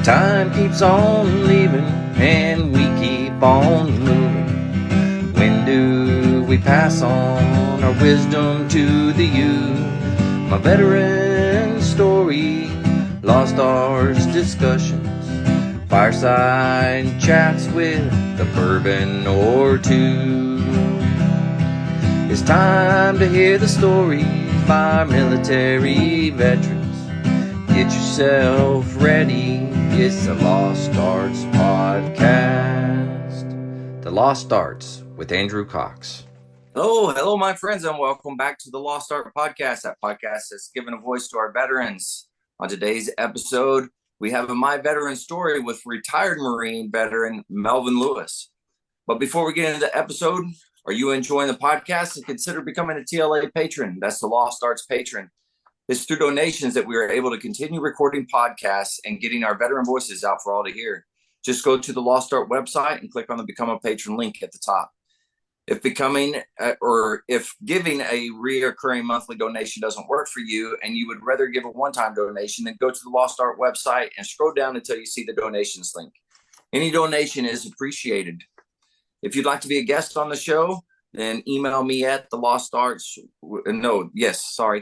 Time keeps on leaving and we keep on moving. When do we pass on our wisdom to the youth? My veteran story, lost arts discussions, fireside chats with a bourbon or two. It's time to hear the stories by our military veterans. Get yourself ready. It's the Lost Arts Podcast. The Lost Arts with Andrew Cox. Hello, my friends, and welcome back to the Lost Art Podcast. That podcast has given a voice to our veterans. On today's episode, we have a My Veteran Story with retired Marine veteran Melvin Lewis. But before we get into the episode, are you enjoying the podcast? And consider becoming a TLA patron. That's the Lost Arts patron. It's through donations that we are able to continue recording podcasts and getting our veteran voices out for all to hear. Just go to the Lost Art website and click on the Become a Patron link at the top. If giving a reoccurring monthly donation doesn't work for you and you would rather give a one-time donation, then go to the Lost Art website and scroll down until you see the donations link. Any donation is appreciated. If you'd like to be a guest on the show, then email me at the Lost Arts. The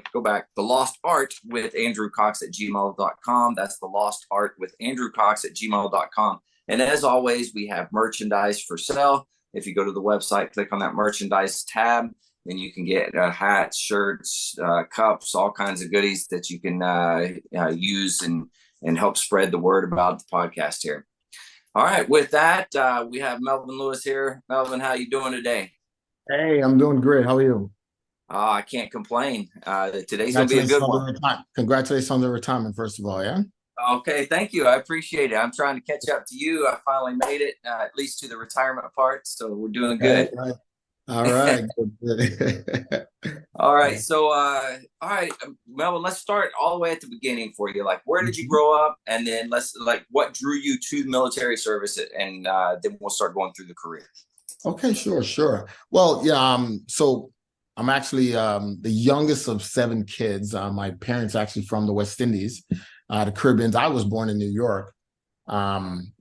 Lost Art with Andrew Cox at gmail.com. That's the Lost Art with Andrew Cox at gmail.com. And as always, we have merchandise for sale. If you go to the website, click on that merchandise tab, then you can get hats, shirts, cups, all kinds of goodies that you can use and help spread the word about the podcast here. All right, with that, we have Melvin Lewis here. Melvin, how you doing today? Hey, I'm doing great. How are you? I can't complain. Today's going to be a good one. Congratulations on the retirement, first of all, yeah? Okay, thank you. I appreciate it. I'm trying to catch up to you. I finally made it, at least to the retirement part, so we're doing good. Right. All right. All right. So, Melvin, let's start all the way at the beginning for you. Like, where did you grow up? And then what drew you to military service? And then we'll start going through the career. Okay, sure. Well, yeah, so I'm actually the youngest of 7 kids. My parents actually from the West Indies, the Caribbean. I was born in New York. And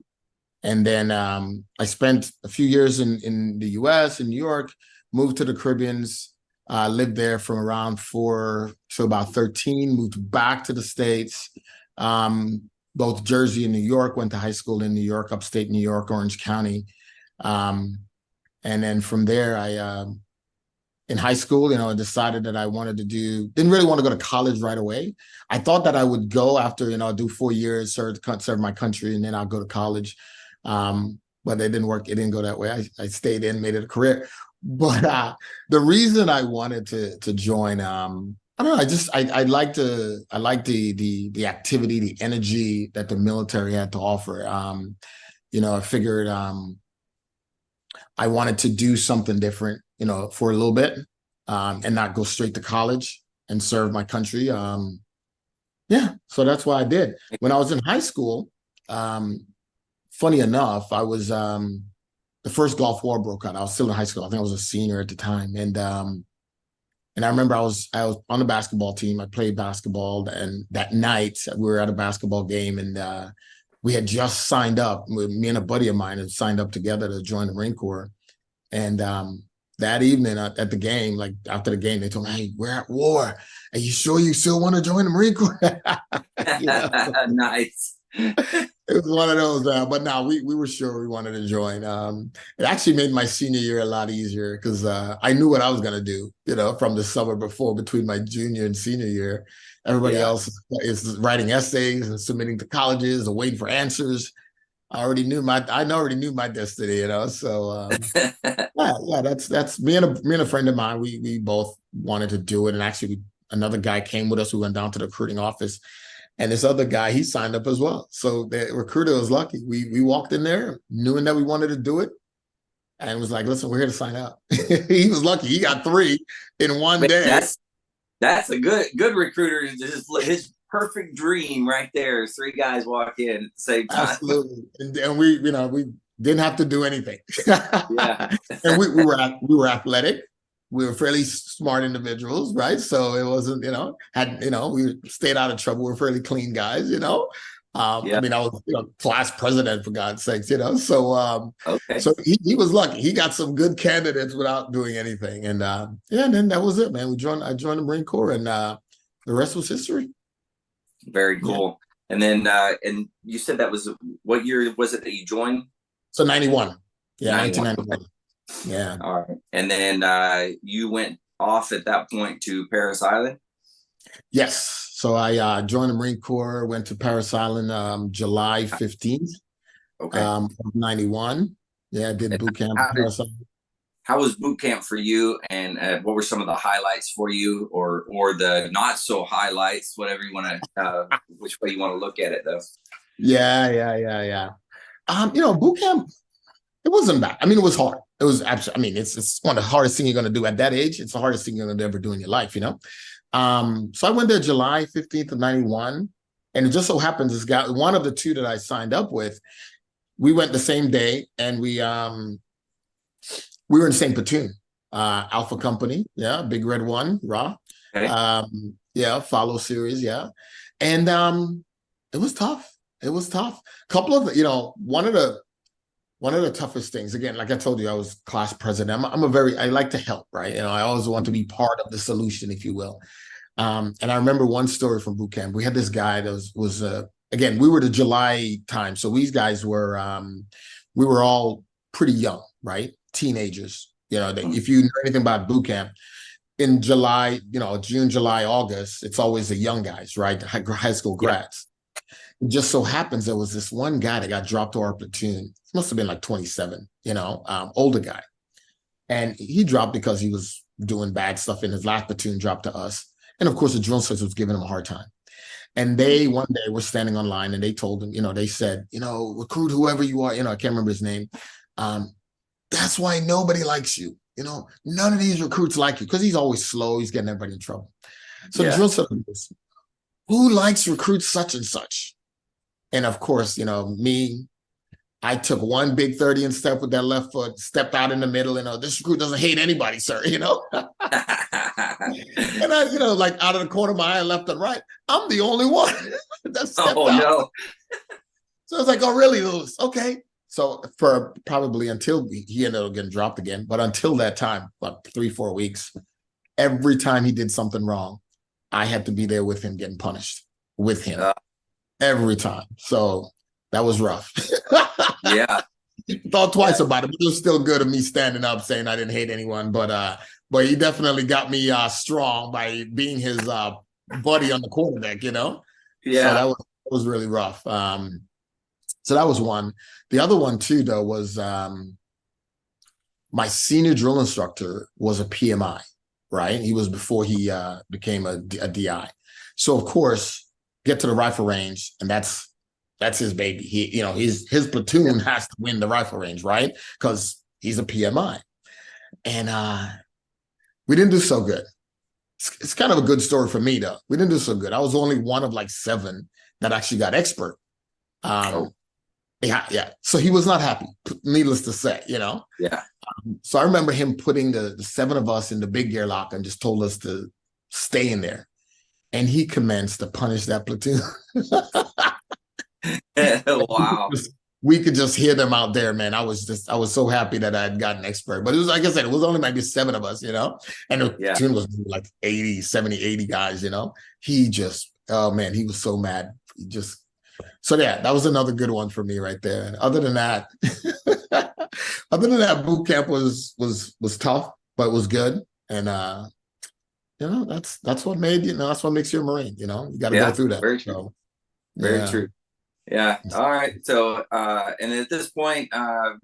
then I spent a few years in the US, in New York, moved to the Caribbean, lived there from around 4 to about 13, moved back to the States, both Jersey and New York, went to high school in New York, upstate New York, Orange County. And then from there, I, in high school, decided that I wanted to didn't really want to go to college right away. I thought that I would go after, do 4 years, serve my country, and then I'll go to college. But it didn't work. It didn't go that way. I stayed in, made it a career. But the reason I wanted to join, I don't know. I like the activity, the energy that the military had to offer. I figured I wanted to do something different, for a little bit, and not go straight to college and serve my country. So that's what I did. When I was in high school, funny enough, I was the first Gulf War broke out. I was still in high school. I think I was a senior at the time, and I remember I was on the basketball team. I played basketball, and that night we were at a basketball game, and we had just signed up. Me and a buddy of mine had signed up together to join the Marine Corps. And that evening at the game, like after the game, they told me, "Hey, we're at war. Are you sure you still want to join the Marine Corps?" Nice. It was one of those, but no, we were sure we wanted to join. It actually made my senior year a lot easier because I knew what I was going to do, from the summer before, between my junior and senior year. Everybody else is writing essays and submitting to colleges and waiting for answers. I already knew my destiny, So that's me and a friend of mine. We both wanted to do it, and actually another guy came with us. We went down to the recruiting office, and this other guy, he signed up as well. So the recruiter was lucky. We walked in there knowing that we wanted to do it, and was like, "Listen, we're here to sign up." He was lucky. He got 3 in one day. That's a good recruiter. His perfect dream right there. 3 guys walk in at the same time. Absolutely, and we didn't have to do anything. Yeah, and we were athletic. We were fairly smart individuals, right? So it wasn't, we stayed out of trouble. We're fairly clean guys, I Yeah. mean, I was, class president for God's sakes, so Okay. so he was lucky. He got some good candidates without doing anything, and yeah, and then that was it, man. I joined the Marine Corps, and the rest was history. Very Yeah. cool. And then, and you said that was, what year was it that you joined? So 91, yeah, 91. Okay. 1991, yeah. All right. And then you went off at that point to Paris Island. Yes. So I joined the Marine Corps, went to Paris Island July 15th Okay. of 91. Yeah, I did And boot camp how in did, Paris Island. how was boot camp for you, and what were some of the highlights for you, or the not so highlights, whatever you want to, which way you want to look at it, though? Yeah. Boot camp, it wasn't bad. I mean, it was hard. It was absolutely, I mean, it's one of the hardest thing you're going to do at that age. It's the hardest thing you're going to ever do in your life. So I went there July 15th of 91. And it just so happens this guy, one of the two that I signed up with, we went the same day, and we were in the same platoon, Alpha Company, yeah, Big Red One, Raw, Okay. yeah, follow series, yeah, and it was tough. It was tough. Couple of one of the toughest things. Again, like I told you, I was class president. I like to help, right? I always want to be part of the solution, if you will. And I remember one story from boot camp. We had this guy that was again, we were the July time, so these guys were we were all pretty young, right? Teenagers. If you know anything about boot camp, in July, June, July, August, it's always the young guys, right? High school grads. It just so happens there was this one guy that got dropped to our platoon. He must have been like 27, older guy. And he dropped because he was doing bad stuff in his last platoon, dropped to us. And of course, the drill instructor was giving him a hard time. And they one day were standing online, and they told him, they said, recruit whoever you are, I can't remember his name. That's why nobody likes you. None of these recruits like you, because he's always slow. He's getting everybody in trouble. So the drill instructor goes, who likes recruits such and such? And of course, me, I took one big 30 and step with that left foot, stepped out in the middle, this recruit doesn't hate anybody, sir, And I, like out of the corner of my eye, left and right, I'm the only one that stepped out. No. So I was like, oh, really, Lewis? Okay. So for probably until he ended up getting dropped again, but until that time, about 3-4 weeks, every time he did something wrong, I had to be there with him getting punished with him every time. So that was rough. Yeah. Thought twice about it, but it was still good of me standing up saying I didn't hate anyone. But he definitely got me strong by being his buddy on the quarterdeck, Yeah. So that was really rough. So that was one. The other one too, though, was my senior drill instructor was a PMI, right? He was before he became a DI. So of course, get to the rifle range, and that's his baby. His platoon has to win the rifle range, right? Because he's a PMI. And we didn't do so good. It's kind of a good story for me, though. We didn't do so good. I was only one of like 7 that actually got expert. Yeah. So he was not happy, needless to say, Yeah. So I remember him putting the 7 of us in the big gear lock and just told us to stay in there. And he commenced to punish that platoon. Wow. We could just hear them out there, man. I was so happy that I had gotten expert. But it was, like I said, it was only maybe 7 of us, and the platoon was like 80 guys, He just, oh man, he was so mad. So yeah, that was another good one for me right there. And other than that, boot camp was tough, but it was good. And that's what made that's what makes you a Marine. You got to go through that. Very true. So, very true. Yeah. All right. So, and at this point,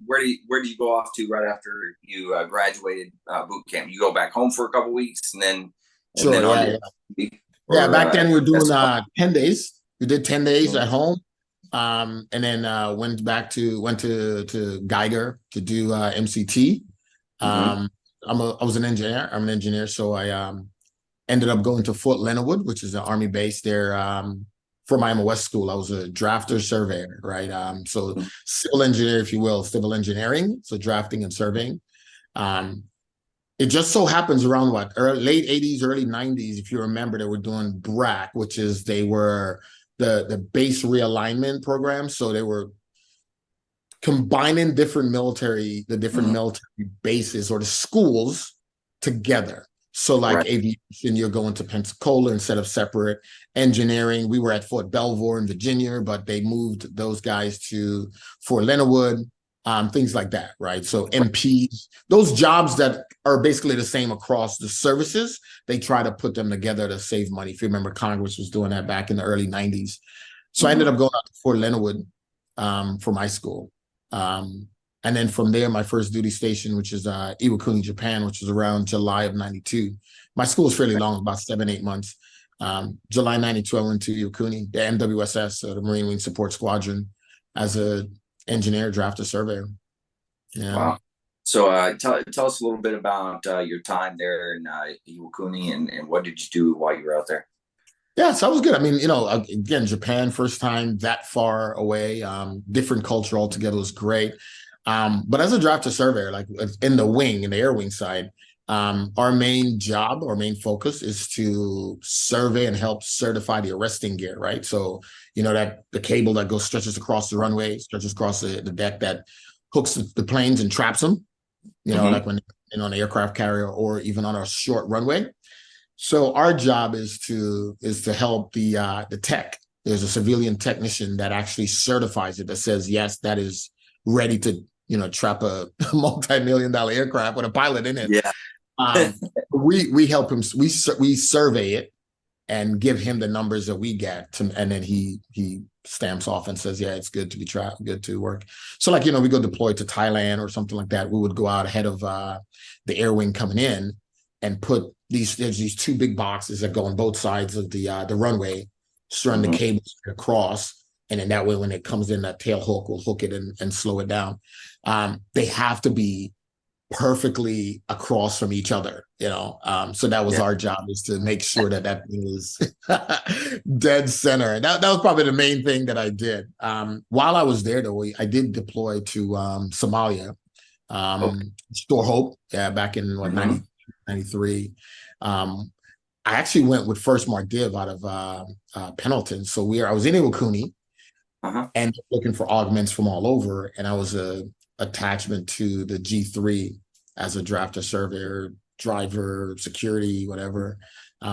where do you go off to right after you graduated boot camp? You go back home for a couple weeks, and then back then we were doing 10 days. We did 10 days at home, and then went to Geiger to do MCT. I was an engineer. I'm an engineer, so I ended up going to Fort Leonard Wood, which is an Army base there. For Miami West School, I was a drafter surveyor, right? So civil engineer, if you will, civil engineering, so drafting and surveying. It just so happens around late 80s, early 90s, if you remember, they were doing BRAC, which is they were the base realignment program. So they were combining different military bases or the schools together. So like Right. aviation, you're going to Pensacola instead of separate. Engineering, we were at Fort Belvoir in Virginia, but they moved those guys to Fort Leonard Wood, things like that, right? So MPs, those jobs that are basically the same across the services, they try to put them together to save money. If you remember, Congress was doing that back in the early 90s. So I ended up going out to Fort Leonard Wood for my school. And then from there, my first duty station, which is Iwakuni, Japan, which was around July of 92. My school was fairly long, about 7-8 months. July 92, I went to Iwakuni, the MWSS, the Marine Wing Support Squadron, as a engineer, drafter, surveyor. Yeah. Wow. So tell us a little bit about your time there in Iwakuni, and what did you do while you were out there? Yeah, so that was good. I mean, again, Japan, first time that far away, different culture altogether, was great. But as a drafter surveyor, like in the air wing side, our main job, our main focus is to survey and help certify the arresting gear, right? So, that the cable that stretches across the runway, stretches across the deck, that hooks the planes and traps them, like when on an aircraft carrier or even on a short runway. So our job is to help the tech. There's a civilian technician that actually certifies it, that says, yes, that is ready to, trap a multi-million-dollar aircraft with a pilot in it. Yeah. We help him. We survey it and give him the numbers that we get, and then he stamps off and says, yeah, it's good to be good to work. So like, we go deploy to Thailand or something like that. We would go out ahead of the air wing coming in and put there's these two big boxes that go on both sides of the runway, run the cables across, and then that way when it comes in, that tail hook will hook it and slow it down. They have to be perfectly across from each other, so that was our job, is to make sure that thing was dead center. And that was probably the main thing that I did. While I was there, though, I did deploy to Somalia, Store Hope, back in 93. I actually went with First Mark Div out of Pendleton. So I was in Iwakuni and looking for augments from all over. And I was a attachment to the G3 as a drafter, surveyor, driver, security, whatever.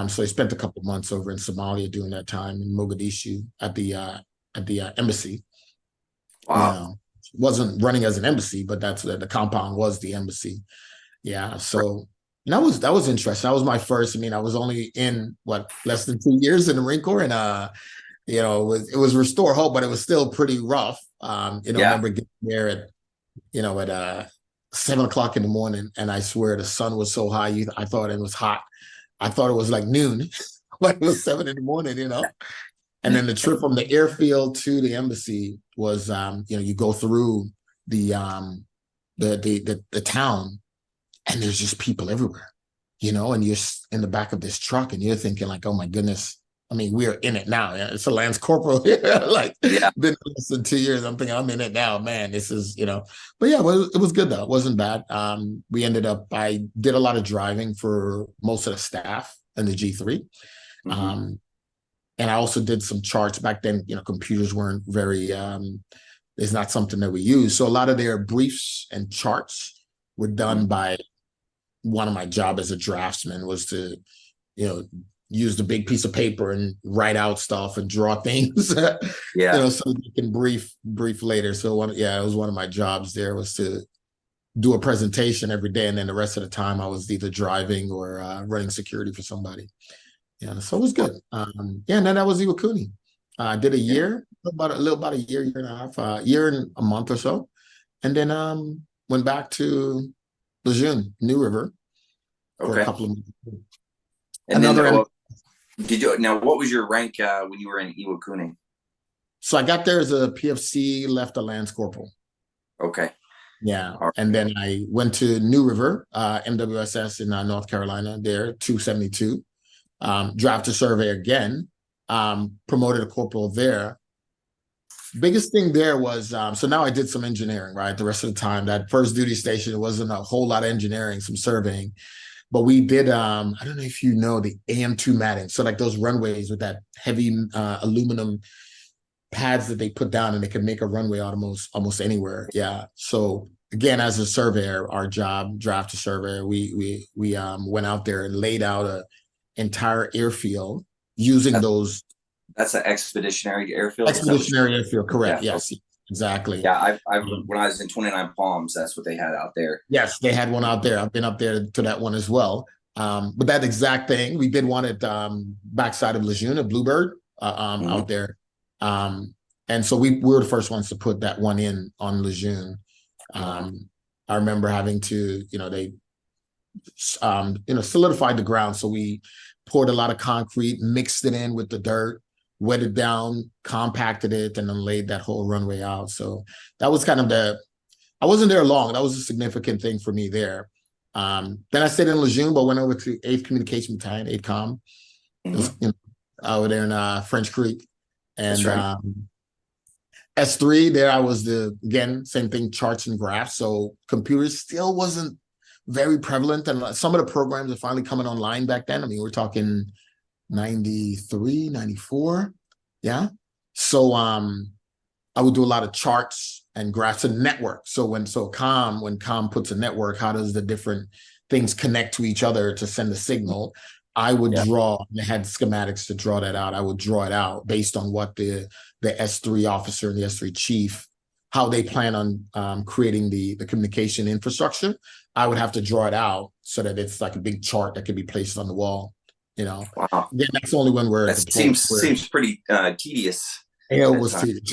So I spent a couple of months over in Somalia during that time, in Mogadishu at the embassy. Wow. Wasn't running as an embassy, but that's the compound was the embassy. Yeah. So that was interesting. That was my first. I mean, I was only in less than 2 years in the Marine Corps, and it was Restore Hope, but it was still pretty rough. I remember getting there at 7:00 in the morning, and I swear the sun was so high, I thought it was hot. I thought it was like noon, but it was 7 in the morning, And then the trip from the airfield to the embassy was, you go through the town, and there's just people everywhere, and you're in the back of this truck, and you're thinking like, oh my goodness. I mean, we're in it now. It's a Lance Corporal here. Been less than 2 years. I'm thinking I'm in it now, man. This is, but yeah, it was good though. It wasn't bad. I did a lot of driving for most of the staff in the G3. And I also did some charts back then. Computers weren't very, it's not something that we use. So a lot of their briefs and charts were done by one of my job as a draftsman was to, use the big piece of paper and write out stuff and draw things, so you can brief later. So it was one of my jobs there, was to do a presentation every day. And then the rest of the time I was either driving or running security for somebody. Yeah, so it was good. And then that was Iwakuni. I did a year, about a year and a half, year and a month or so. And then went back to Lejeune, New River, for a couple of months. And what was your rank when you were in Iwakuni? So I got there as a PFC, left a Lance Corporal. Okay. Yeah. Right. And then I went to New River, MWSS in North Carolina, there, 272. Drafter survey again, promoted a corporal there. Biggest thing there was, so now I did some engineering, right? The rest of the time, that first duty station, it wasn't a whole lot of engineering, some surveying. But we did, I don't know if you know the AM2 matting. So like those runways with that heavy aluminum pads that they put down, and they can make a runway almost anywhere. Yeah. So again, as a surveyor, our job, draft a surveyor, we went out there and laid out a entire airfield using those That's an expeditionary airfield. expeditionary airfield. Correct. Yeah. Yes, exactly. Yeah, I've when I was in 29 Palms, that's what they had out there. Yes, they had one out there. I've been up there to that one as well. But that exact thing, we did one at backside of Lejeune, a Bluebird out there. And so we were the first ones to put that one in on Lejeune. I remember having to, they solidified the ground. So we poured a lot of concrete, mixed it in with the dirt, wet it down, compacted it, and then laid that whole runway out. So that was kind of I wasn't there long. That was a significant thing for me there. Then I stayed in Lejeune, but went over to 8th Communication Battalion, 8Com, over there in French Creek. And right. S3, there I was again, same thing, charts and graphs. So computers still wasn't very prevalent. And some of the programs are finally coming online back then. I mean, we're talking 93, 94. Yeah. So I would do a lot of charts and graphs and network. So when Com puts a network, how does the different things connect to each other to send a signal? I would draw, and they had schematics to draw that out. I would draw it out based on what the S3 officer and the S3 chief, how they plan on creating the communication infrastructure. I would have to draw it out so that it's like a big chart that could be placed on the wall. Wow. Again, that's only when we're. That seems pretty tedious. It was tedious.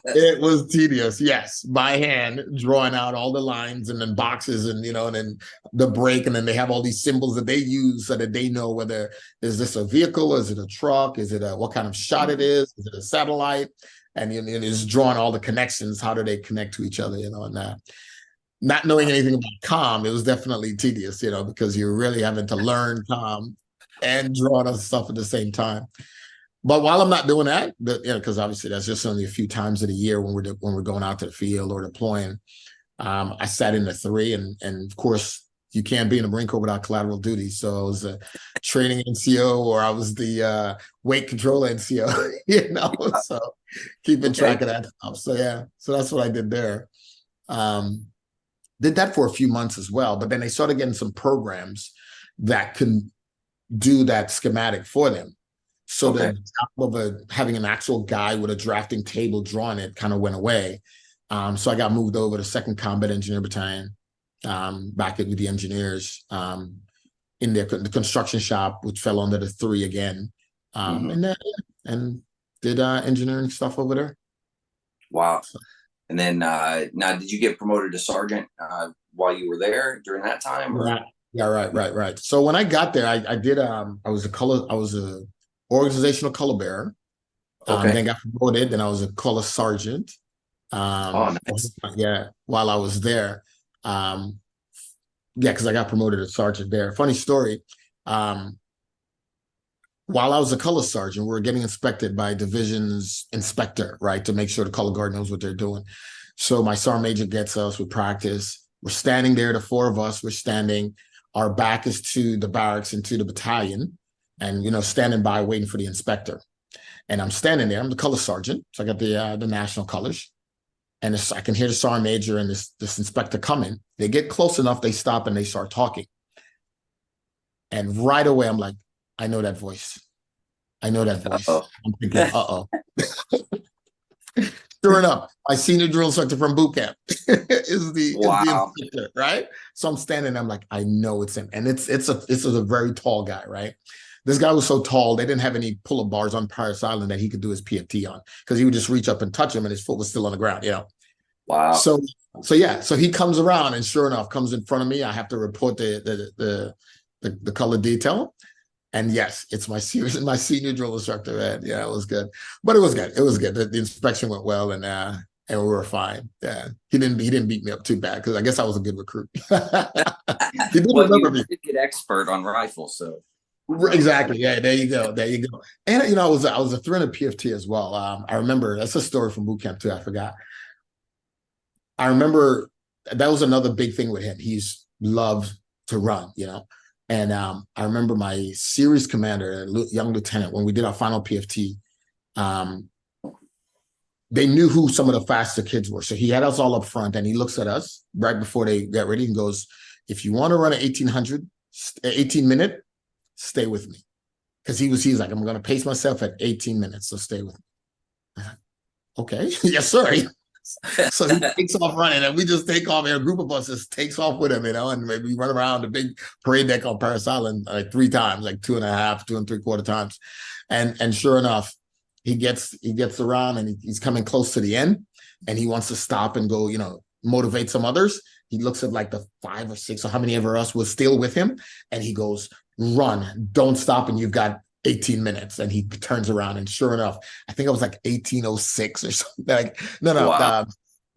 It was tedious, yes. By hand, drawing out all the lines and then boxes and, and then the break. And then they have all these symbols that they use so that they know whether, is this a vehicle? Is it a truck? Is it what kind of shot it is? Is it a satellite? And it's drawing all the connections. How do they connect to each other, and that. Not knowing anything about Com, it was definitely tedious, because you're really having to learn Com and draw other stuff at the same time. But while I'm not doing that, because obviously that's just only a few times of the year when we're going out to the field or deploying, I sat in the 3, and of course you can't be in the Marine Corps without collateral duty. So I was a training NCO, or I was the weight control NCO, so keeping track of that stuff. So yeah, so that's what I did there. Did that for a few months as well, but then they started getting some programs that can do that schematic for them. So the job of having an actual guy with a drafting table drawing it kind of went away. So I got moved over to 2nd Combat Engineer Battalion, back with the engineers in the construction shop, which fell under the 3 again, and did engineering stuff over there. Wow. And then now, did you get promoted to sergeant while you were there during that time? Or? Yeah, right. So when I got there, I did. I was a organizational color bearer. Then got promoted. Then I was a color sergeant. Nice. Yeah, while I was there. Because I got promoted to sergeant there. Funny story. While I was a color sergeant, we were getting inspected by division's inspector, right, to make sure the color guard knows what they're doing. So my sergeant major gets us, we practice. We're standing there, the 4 of us, we're standing. Our back is to the barracks and to the battalion, and, standing by waiting for the inspector. And I'm standing there, I'm the color sergeant, so I got the national colors. And I can hear the sergeant major and this inspector coming. They get close enough, they stop and they start talking. And right away, I'm like, I know that voice. I'm thinking, Sure enough, my senior drill instructor from boot camp is the inspector, right? So I'm standing there, I'm like, I know it's him. And it's a very tall guy, right? This guy was so tall, they didn't have any pull-up bars on Paris Island that he could do his PFT on, because he would just reach up and touch him and his foot was still on the ground, Wow. So he comes around and sure enough, comes in front of me. I have to report the color detail. And yes, it's my senior drill instructor, man. Yeah, it was good. But it was good. The inspection went well, and we were fine. Yeah. He didn't beat me up too bad, because I guess I was a good recruit. He did remember me. You did get expert on rifles, so exactly. Yeah, there you go. And I was a 300 PFT as well. I remember, that's a story from boot camp too. I forgot. I remember that was another big thing with him. He's loved to run, you know. And I remember my series commander, young lieutenant, when we did our final PFT, they knew who some of the faster kids were. So he had us all up front, and he looks at us right before they get ready and goes, if you want to run an 18-minute, stay with me. Because he's like, I'm going to pace myself at 18 minutes, so stay with me. Okay, yes, sir. So he takes off running, and we just take off, and a group of us just takes off with him, you know, and maybe we run around the big parade deck on Paris Island like 3 times, like 2.5, 2 3/4 times. And sure enough, he gets around, and he's coming close to the end, and he wants to stop and go, you know, motivate some others. He looks at like the 5 or 6 or how many ever us was still with him, and he goes, run, don't stop, and you've got 18 minutes. And he turns around, and sure enough, I think it was like 18:06 or something. Like, no, wow.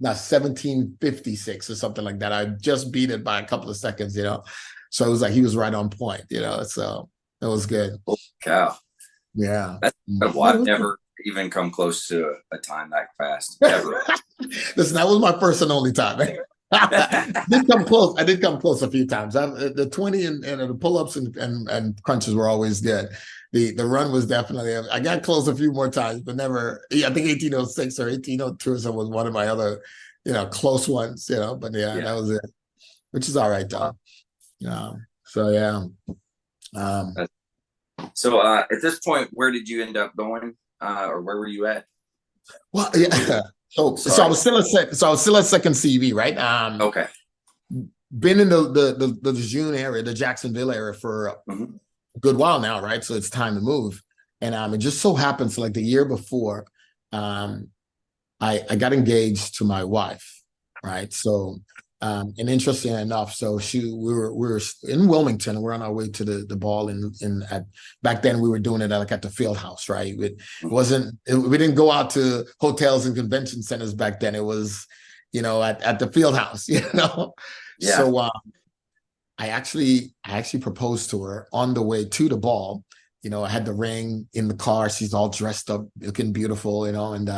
17:56 or something like that. I just beat it by a couple of seconds, you know. So it was like he was right on point, you know. So it was good. Oh, cow. Yeah. That's incredible. I've never even come close to a time that fast. Ever. Listen, that was my first and only time. I did come close. I did come close a few times. The 20 and the pull-ups and crunches were always good. The run was definitely, I got close a few more times, but never, I think 18:06 or 18:02 or something was one of my other, you know, close ones, you know, but yeah, that was it, which is all right, though. So, yeah. So at this point, where did you end up going, or where were you at? Well, yeah. So I was still at second CV, right? Okay. Been in the Lejeune area, the Jacksonville area for a good while now, right? So it's time to move. And it just so happens, like the year before, I got engaged to my wife, right? So and interesting enough, so we were in Wilmington, and we're on our way to the ball back then we were doing it at the field house, right? We didn't go out to hotels and convention centers back then. It was, you know, at the field house, you know. Yeah. So I actually proposed to her on the way to the ball. You know, I had the ring in the car. She's all dressed up, looking beautiful, you know, and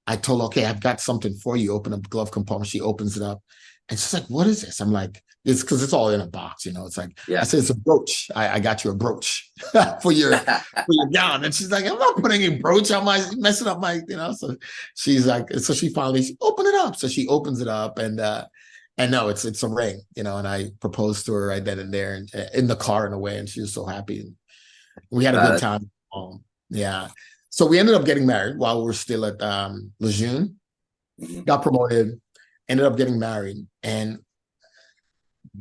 I told her, okay, I've got something for you. Open up the glove compartment. She opens it up, and she's like, what is this? I'm like, it's because it's all in a box, you know. It's like, I said, it's a brooch. I got you a brooch for your gown. And she's like, I'm not putting a brooch on messing up my, you know. So she's like, so she finally open it up. So she opens it up, and no, it's a ring, you know. And I proposed to her right then and there, and in the car in a way, and she was so happy. And we had a good time. Yeah. So we ended up getting married while we were still at Lejeune. Got promoted, ended up getting married. And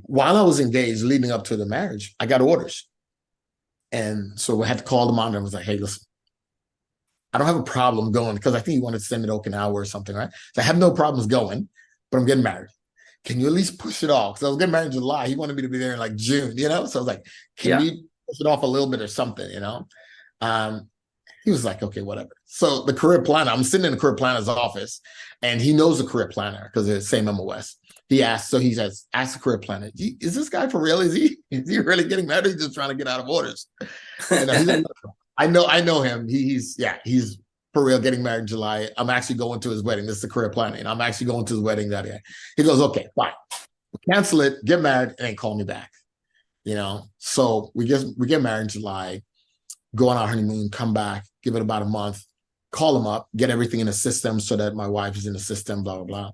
while I was engaged, leading up to the marriage, I got orders. And so I had to call them on, and I was like, hey, listen, I don't have a problem going, because I think he wanted to send me to Okinawa or something, right? So I have no problems going, but I'm getting married. Can you at least push it off? Because I was getting married in July. He wanted me to be there in like June, you know? So I was like, can we push it off a little bit or something, you know? He was like, okay, whatever. So the career planner, I'm sitting in the career planner's office, and he knows the career planner because they're the same MOS. He says, ask the career planner, is this guy for real? Is he really getting mad? He's just trying to get out of orders. And he's like, I know him. He's for real, getting married in July. I'm actually going to his wedding. This is the career planner. And I'm actually going to his wedding that year. He goes, okay, fine. Cancel it, get married, and then call me back. You know, so we get married in July, go on our honeymoon, come back, give it about a month, call him up, get everything in the system so that my wife is in the system, blah, blah, blah.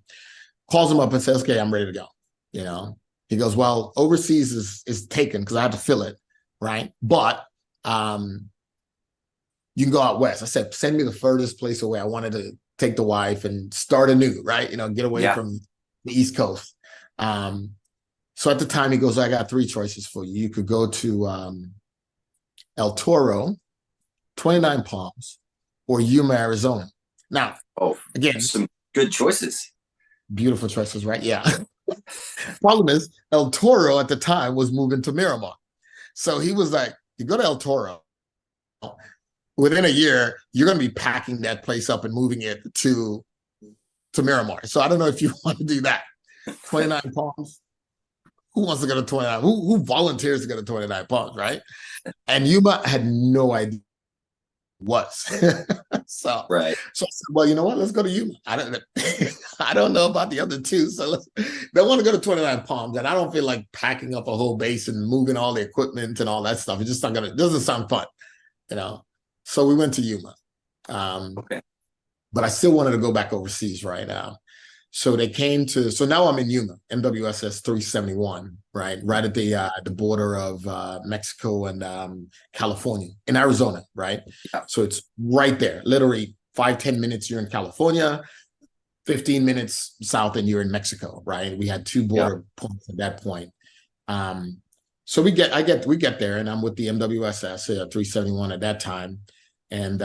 Calls him up and says, okay, I'm ready to go. You know, he goes, well, overseas is taken because I had to fill it, right? But you can go out west. I said, send me the furthest place away. I wanted to take the wife and start anew, right? You know, get away from the East Coast. So at the time he goes, I got 3 choices for you. You could go to El Toro, 29 Palms, or Yuma, Arizona. Now, again, some good choices. Beautiful choices, right? Yeah. Problem is, El Toro at the time was moving to Miramar. So he was like, you go to El Toro, within a year, you're going to be packing that place up and moving it to Miramar. So I don't know if you want to do that. 29 Palms. Who wants to go to 29? Who volunteers to go to 29 Palms, right? And Yuma had no idea was. so, Right. so I said, well, you know what? Let's go to Yuma. I don't, I don't know about the other two. So they want to go to 29 Palms, and I don't feel like packing up a whole base and moving all the equipment and all that stuff. It's just not gonna. It doesn't sound fun, you know. So we went to Yuma. Okay. But I still wanted to go back overseas right now. So they came to, so now I'm in Yuma, MWSS 371, right at the border of Mexico and California, in Arizona, right? Yeah. So it's right there, literally 5-10 minutes you're in California, 15 minutes south and you're in Mexico, right? We had two border points at that point. So we get there, and I'm with the MWSS 371 at that time, and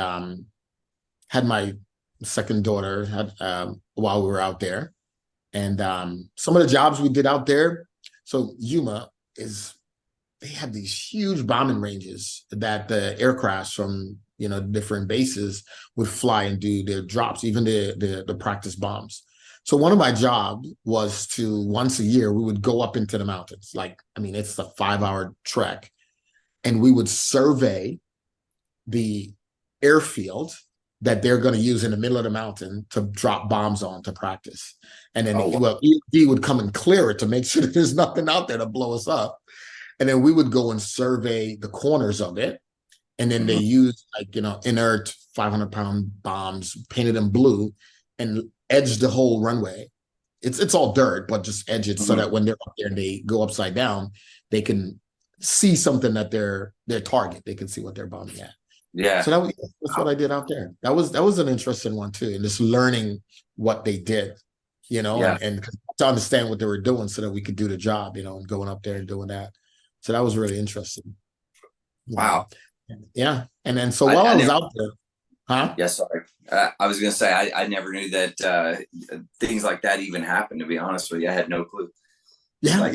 had my second daughter while we were out there. And some of the jobs we did out there. So Yuma they have these huge bombing ranges that the aircrafts from different bases would fly and do their drops, even the practice bombs. So one of my jobs was to, once a year, we would go up into the mountains. It's a 5-hour trek, and we would survey the airfield that they're going to use in the middle of the mountain to drop bombs on to practice. And then, EOD would come and clear it to make sure that there's nothing out there to blow us up. And then we would go and survey the corners of it. And then they use inert 500-pound bombs, painted them blue, and edge the whole runway. It's all dirt, but just edge it so that when they're up there and they go upside down, they can see something that their target. They can see what they're bombing at. Yeah. So that's what I did out there. That was an interesting one too, and just learning what they did, and to understand what they were doing so that we could do the job, and going up there and doing that. So that was really interesting. Wow. Yeah. And then so while I was out there, huh? Yeah, sorry. I was going to say, I never knew that things like that even happened, to be honest with you. I had no clue. Yeah, I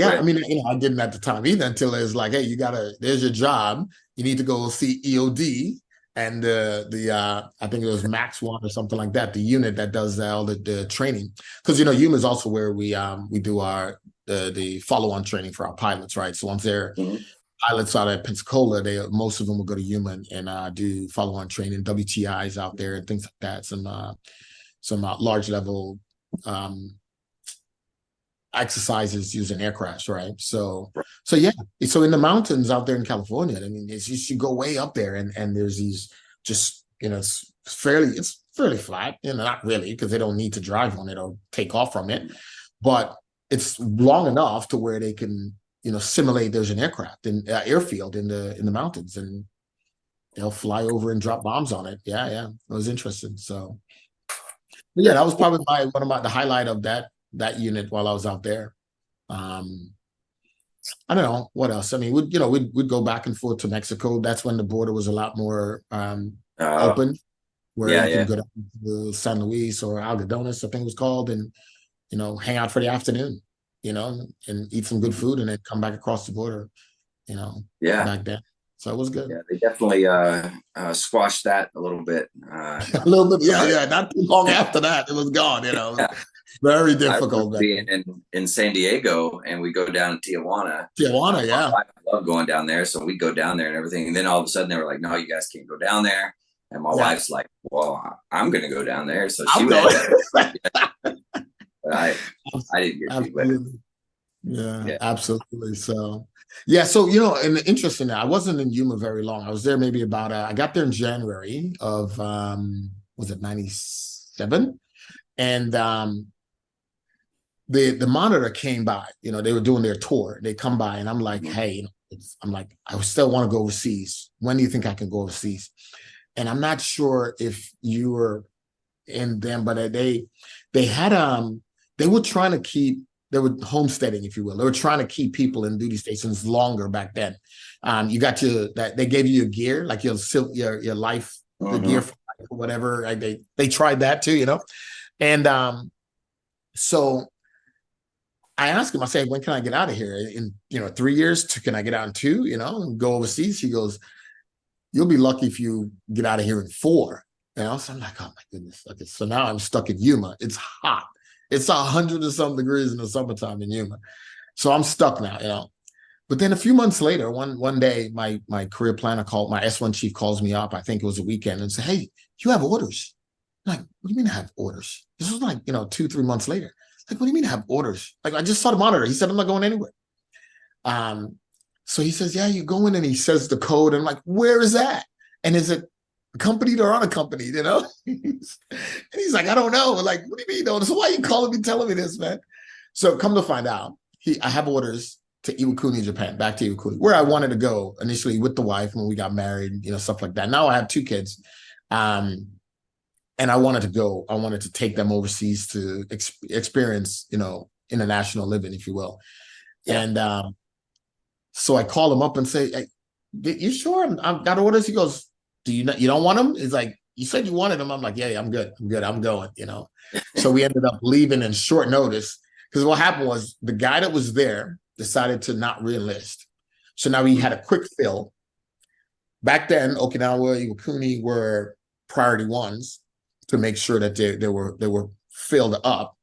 didn't at the time either, until it was like, hey, there's your job. You need to go see EOD and I think it was Max One or something like that, the unit that does all the training. Because Yuma is also where we do our the follow-on training for our pilots, right? So once they're pilots out at Pensacola, most of them will go to Yuma and do follow-on training, WTIs out there and things like that. Some large level exercises using aircrafts, right? So yeah. So in the mountains out there in California, you go way up there, and there's these just it's fairly flat, not really, because they don't need to drive on it or take off from it, but it's long enough to where they can simulate there's an airfield in the mountains, and they'll fly over and drop bombs on it. Yeah, it was interesting. So yeah, that was probably the highlight of that unit while I was out there. I don't know what else. We'd go back and forth to Mexico. That's when the border was a lot more open, where you can go down to San Luis or Algodones, I think it was called, and hang out for the afternoon, and eat some good food, and then come back across the border, back then. So it was good. Yeah, they definitely squashed that a little bit. A little bit, yeah. Not too long after that, it was gone. Very difficult. Being in San Diego, and we go down to Tijuana. Tijuana, yeah. I love going down there, so we go down there and everything. And then all of a sudden, they were like, "No, you guys can't go down there." And my wife's like, "Well, I'm going to go down there." So she went. I didn't get absolutely. Yeah, absolutely. So yeah, so and interesting. I wasn't in Yuma very long. I was there maybe about I got there in January of was it 97, and the monitor came by. They were doing their tour. They come by, and I'm like, hey, I still want to go overseas. When do you think I can go overseas? And I'm not sure if you were in them, but they had they were trying to keep. They were homesteading, if you will. They were trying to keep people in duty stations longer back then. You got that they gave you your gear, like your life, the gear for life or whatever. Like they tried that too, And so I asked him, I said, when can I get out of here? In 3 years, can I get out in 2, and go overseas? He goes, you'll be lucky if you get out of here in 4. So I'm like, oh my goodness. Okay, so now I'm stuck in Yuma. It's hot. It's 100 or some degrees in the summertime in Yuma. So I'm stuck now, But then a few months later, one day, my career planner called, my S1 chief calls me up. I think it was a weekend, and said, "Hey, you have orders." I'm like, "What do you mean I have orders?" This was like, 2, 3 months later. Like, "What do you mean I have orders?" Like, I just saw the monitor. He said, "I'm not going anywhere." Um, so he says, "Yeah, you go in," and he says the code. And I'm like, "Where is that? And is it accompanied or unaccompanied?" And he's like, "I don't know." Like, "What do you mean, though? So why are you calling me, telling me this, man?" So come to find out, I have orders to Iwakuni, Japan, back to Iwakuni, where I wanted to go initially with the wife when we got married, stuff like that. Now I have 2 kids. And I wanted to go. I wanted to take them overseas to experience, international living, if you will. Yeah. And so I call him up and say, "Hey, you sure I've got orders?" He goes, you don't want them?" He's like, "You said you wanted them." I'm like, "Yeah, I'm good. I'm going." So we ended up leaving in short notice, because what happened was the guy that was there decided to not reenlist. So now we had a quick fill. Back then, Okinawa, Iwakuni were priority ones to make sure that they were filled up.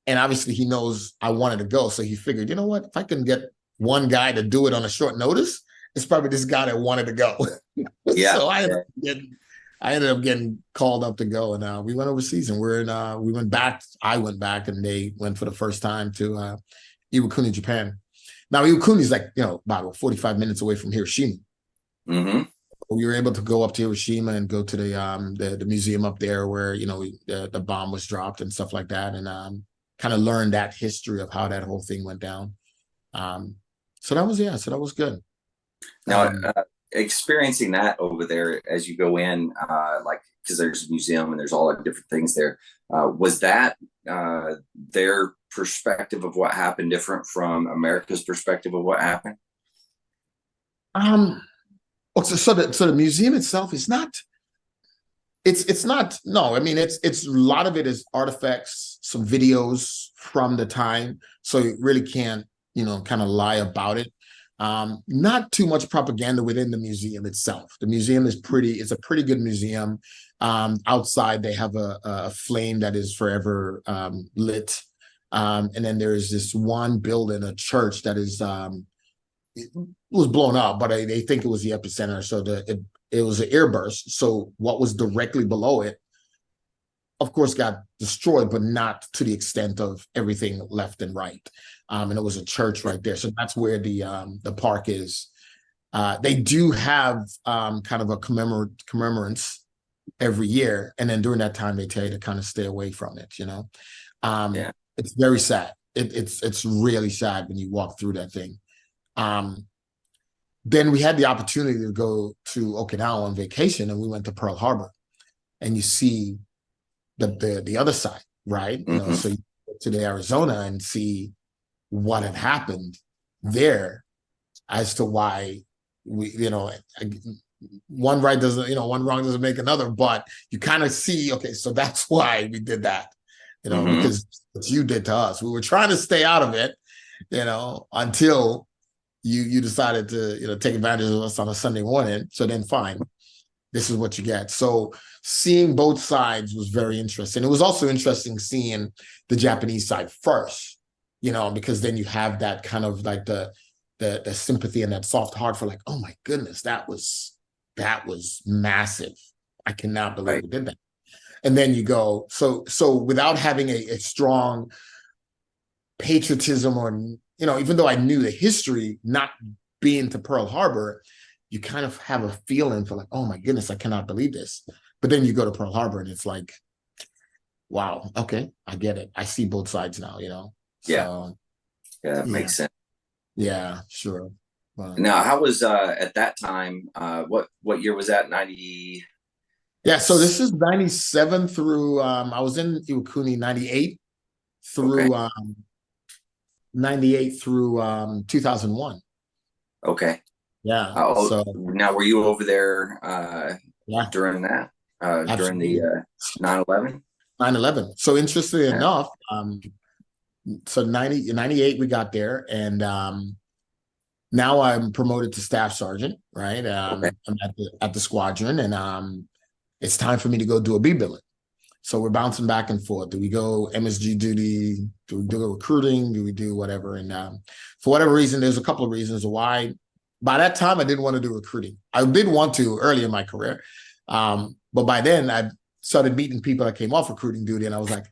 And obviously he knows I wanted to go. So he figured, you know what, if I can get one guy to do it on a short notice, it's probably this guy that wanted to go. Yeah. So I ended up getting called up to go, and we went overseas, and we went back. I went back, and they went for the first time to Iwakuni, Japan. Now Iwakuni is like, about 45 minutes away from Hiroshima. Mm-hmm. We were able to go up to Hiroshima and go to the museum up there where the bomb was dropped and stuff like that, and kind of learn that history of how that whole thing went down. So that was good. Now, experiencing that over there as you go in, like, because there's a museum and there's all the different things there, was that their perspective of what happened different from America's perspective of what happened? So the museum itself is not. It's not. No, I mean it's a lot of it is artifacts, some videos from the time, so you really can't kind of lie about it. Not too much propaganda within the museum itself. The museum is it's a pretty good museum. Outside they have a flame that is forever lit, and then there is this one building, a church that is it was blown up, but they think it was the epicenter. So it was an airburst. So what was directly below it, of course, got destroyed, but not to the extent of everything left and right. And it was a church right there. So that's where the park is. They do have kind of a commemorance every year, and then during that time they tell you to kind of stay away from it. Yeah. It's very sad. It's really sad when you walk through that thing. Then we had the opportunity to go to Okinawa on vacation, and we went to Pearl Harbor, and you see the other side, right? Mm-hmm. So you go to the Arizona and see what had happened there, as to why one right doesn't, one wrong doesn't make another, but you kind of see, okay, so that's why we did that, Mm-hmm. because what you did to us. We were trying to stay out of it, until you decided to take advantage of us on a Sunday morning. So then fine, this is what you get. So seeing both sides was very interesting. It was also interesting seeing the Japanese side first, because then you have that kind of like the sympathy and that soft heart for like, oh my goodness, that was massive. I cannot believe we did that. And then you go, so without having a strong patriotism, or even though I knew the history, not being to Pearl Harbor, you kind of have a feeling for like, oh my goodness, I cannot believe this. But then you go to Pearl Harbor and it's like, wow, okay, I get it. I see both sides now, Yeah. So, Yeah, that makes sense. Yeah, sure. Now, how was at that time? What year was that? 90. Yeah, so this is 97 through. I was in Iwakuni 98 through 98 through 2001. Okay. Yeah. So now, were you over there during that? During the 9/11? 9/11. So interestingly enough, so 98 we got there, and now I'm promoted to staff sergeant, right? I'm at the squadron, and it's time for me to go do a B billet. So we're bouncing back and forth. Do we go MSG duty? Do we do recruiting? Do we do whatever? And for whatever reason, there's a couple of reasons why. By that time, I didn't want to do recruiting. I did want to early in my career. But by then, I started meeting people that came off recruiting duty, and I was like,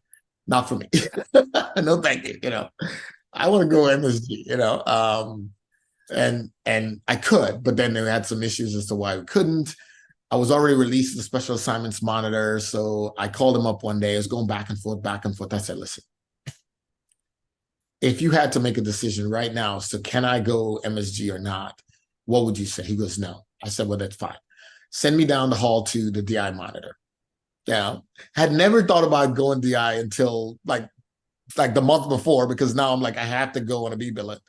not for me. No, thank you. I want to go MSG, and I could, but then they had some issues as to why we couldn't. I was already released as the special assignments monitor. So I called him up one day. I was going back and forth, back and forth. I said, listen, if you had to make a decision right now, so can I go MSG or not? What would you say? He goes, no. I said, well, that's fine. Send me down the hall to the DI monitor. Yeah. Had never thought about going DI until like the month before, because now I'm like, I have to go on a B billet.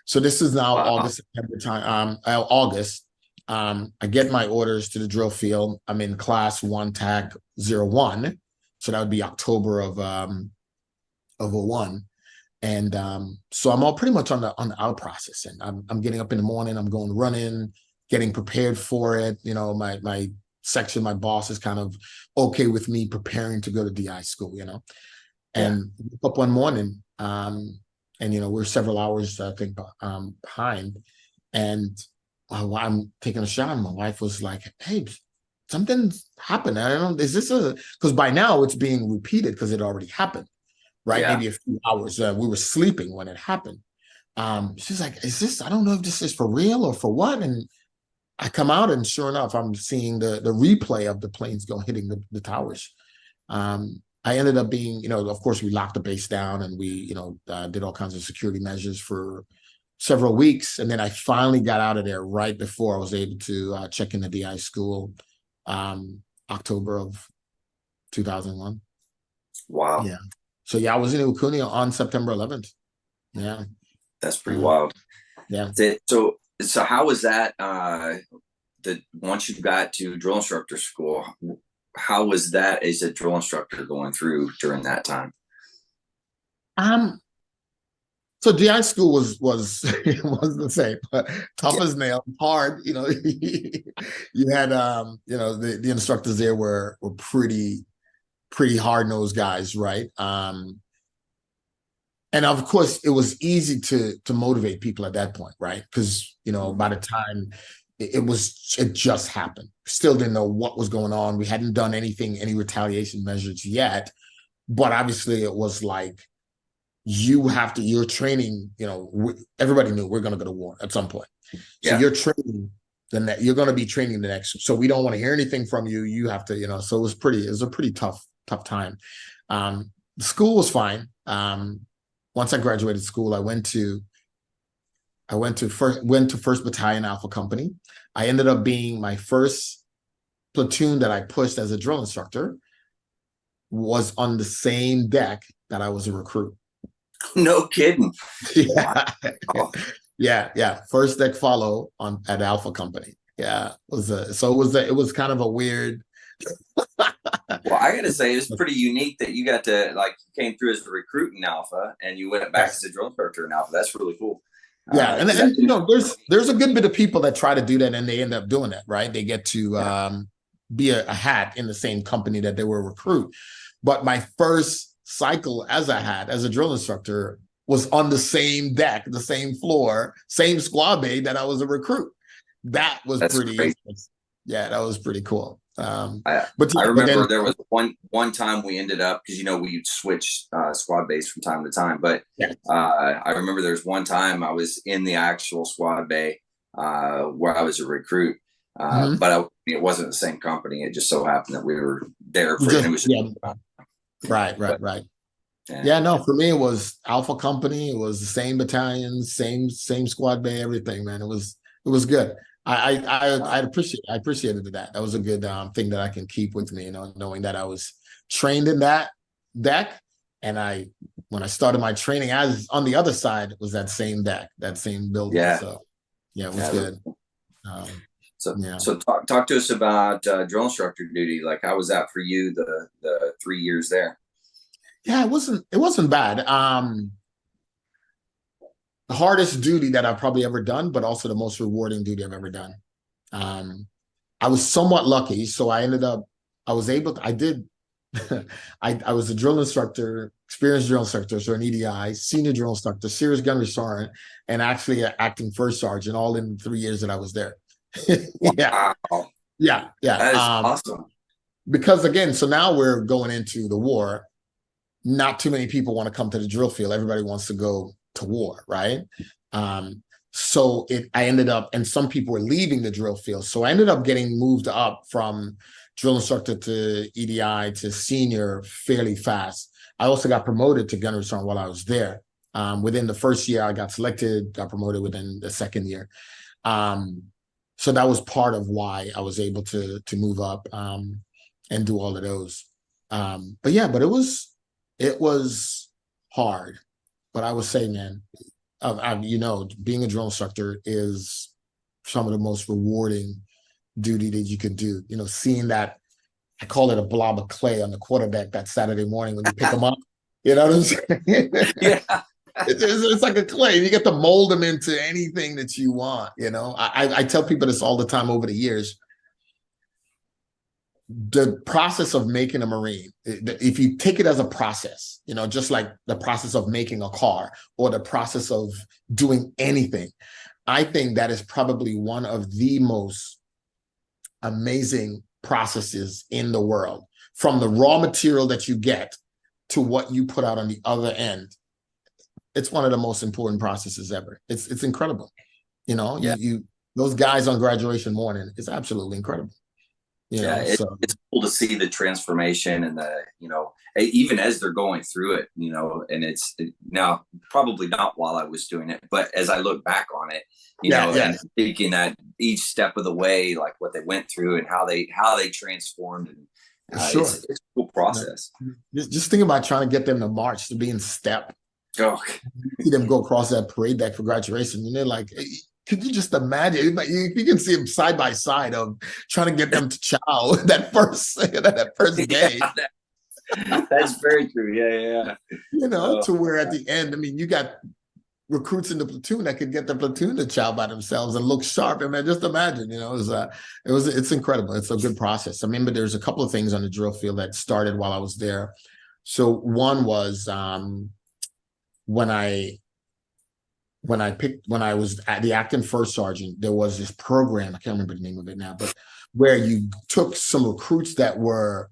So this is now August, September time, August. I get my orders to the drill field. I'm in class 1 TAC 01. So that would be October of 01. And so I'm all pretty much on the out process. And I'm getting up in the morning, I'm going running, getting prepared for it. My section, my boss is kind of okay with me preparing to go to DI school, and up one morning, and we're several hours, I think, behind. And I'm taking a shower, and my wife was like, hey, something's happened. I don't know, is this because by now it's being repeated because it already happened, right? Yeah. Maybe a few hours. We were sleeping when it happened. She's like, I don't know if this is for real or for what. And I come out, and sure enough, I'm seeing the replay of the planes hitting the towers. I ended up being, of course, we locked the base down, and we, did all kinds of security measures for several weeks. And then I finally got out of there right before I was able to check in the DI school, October of 2001. Wow. Yeah. So I was in Ukuni on September 11th. Yeah. That's pretty wild. Yeah. So how was that, once you got to drill instructor school, how was that as a drill instructor going through during that time? So DI school was the same, but tough as nails, hard. You had the instructors there were pretty hard-nosed guys, right? And of course, it was easy to motivate people at that point, right? Because by the time it just happened, still didn't know what was going on. We hadn't done any retaliation measures yet, but obviously it was like, you're training, everybody knew we're going to go to war at some point. So you're training you're going to be training the next. So we don't want to hear anything from you. You have to, so it was a pretty tough time. The school was fine. Once I graduated school, I went to First Battalion Alpha Company. I ended up being my first platoon that I pushed as a drill instructor was on the same deck that I was a recruit. No kidding. Yeah. Yeah. First deck follow at Alpha Company. Yeah. It was kind of a weird. Well, I got to say, it's pretty unique that you got to, you came through as a recruit in Alpha and you went back as a drill instructor in Alpha. That's really cool. Yeah. And there's a good bit of people that try to do that and they end up doing it, right? They get to be a hat in the same company that they were a recruit. But my first cycle as a drill instructor was on the same deck, the same floor, same squad bay that I was a recruit. That's pretty crazy. Yeah, that was pretty cool. I remember there was one time we ended up, because we switch squad base from time to time, but I remember there's one time I was in the actual squad bay where I was a recruit, but it wasn't the same company. It just so happened that we were there for Right. Yeah, no, for me it was Alpha Company. It was the same battalion, same squad bay, everything, man. It was good. I appreciated that. That was a good thing that I can keep with me, knowing that I was trained in that deck, and when I started my training as on the other side, it was that same deck, that same building. Yeah. So it was good. So talk to us about drill instructor duty. Like, how was that for you, the 3 years there? Yeah, it wasn't bad. The hardest duty that I've probably ever done, but also the most rewarding duty I've ever done. I was somewhat lucky, so I did I was a drill instructor, experienced drill instructor, so an EDI, senior drill instructor, serious gunnery sergeant, and actually an acting first sergeant, all in 3 years that I was there. Yeah, Wow. yeah, yeah. That is awesome. Because again, so now we're going into the war. Not too many people want to come to the drill field. Everybody wants to go to war, right? Um, I ended up, and some people were leaving the drill field. So I ended up getting moved up from drill instructor to EDI to senior fairly fast. I also got promoted to gunnery sergeant while I was there. Within the first year, I got selected, got promoted within the second year. Um, so that was part of why I was able to move up and do all of those. But yeah, but it was hard. But I would say, man, being a drill instructor is some of the most rewarding duty that you could do. You know, seeing that, I call it a blob of clay on the quarterback that Saturday morning when you pick them up. You know what I'm saying? Yeah. It's like a clay. You get to mold them into anything that you want. You know, I tell people this all the time over the years. The process of making a Marine, if you take it as a process, you know, just like the process of making a car or the process of doing anything, I think that is probably one of the most amazing processes in the world. From the raw material that you get to what you put out on the other end, it's one of the most important processes ever. It's incredible. You know, Yeah. those guys on graduation morning, it's absolutely incredible. You Yeah, know, so it's cool to see the transformation and even as they're going through it, and now probably not while I was doing it, but as I look back on it, yeah. and thinking that each step of the way, like what they went through and how they transformed, and Sure. it's a cool process. Just think about trying to get them to march, to be in step. Oh, See them go across that parade deck for graduation, and they're like, hey, could you just imagine? Like, you can see them side by side of trying to get them to chow that first day. that's very true. Yeah. You know, Oh, to where at the end, I mean, you got recruits in the platoon that could get the platoon to chow by themselves and look sharp. I mean, just imagine, it's incredible. It's a good process. I mean, but there's a couple of things on the drill field that started while I was there. So one was when I was at the acting first sergeant, there was this program, I can't remember the name of it now, but where you took some recruits that were,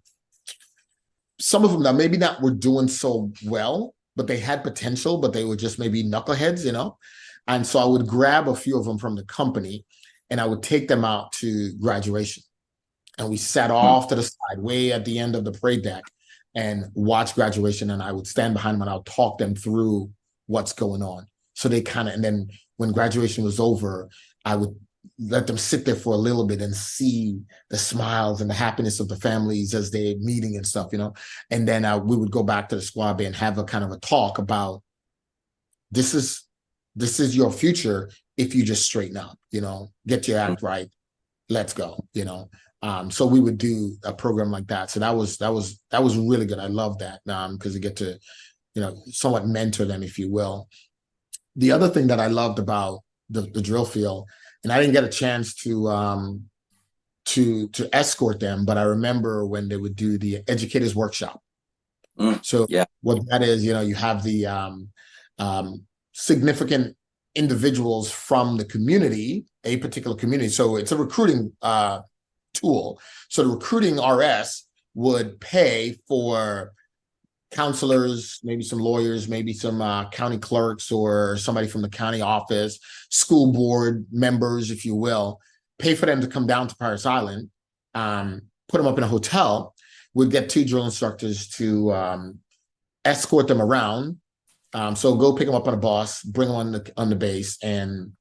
some of them that maybe not were doing so well, but they had potential, but they were just maybe knuckleheads, you know? And so I would grab a few of them from the company and I would take them out to graduation. And we sat off to the side, way at the end of the parade deck, and watch graduation. And I would stand behind them and I'll talk them through what's going on. So they and then when graduation was over, I would let them sit there for a little bit and see the smiles and the happiness of the families as they're meeting and stuff, you know. And then we would go back to the squad bay and have a kind of a talk about this is your future if you just straighten up, you know, get your act right, let's go, you know. So we would do a program like that. So that was really good. I love that because you get to, you know, somewhat mentor them, if you will. The other thing that I loved about the drill field, and I didn't get a chance to escort them, but I remember when they would do the educators workshop. So yeah. what that is, you know, you have the significant individuals from the community, a particular community. So it's a recruiting tool. So the recruiting RS would pay for counselors, maybe some lawyers, maybe some county clerks or somebody from the county office, school board members, if you will, pay for them to come down to Paris Island, put them up in a hotel. We'd get 2 drill instructors to escort them around. So go pick them up on a bus, bring them on the base, and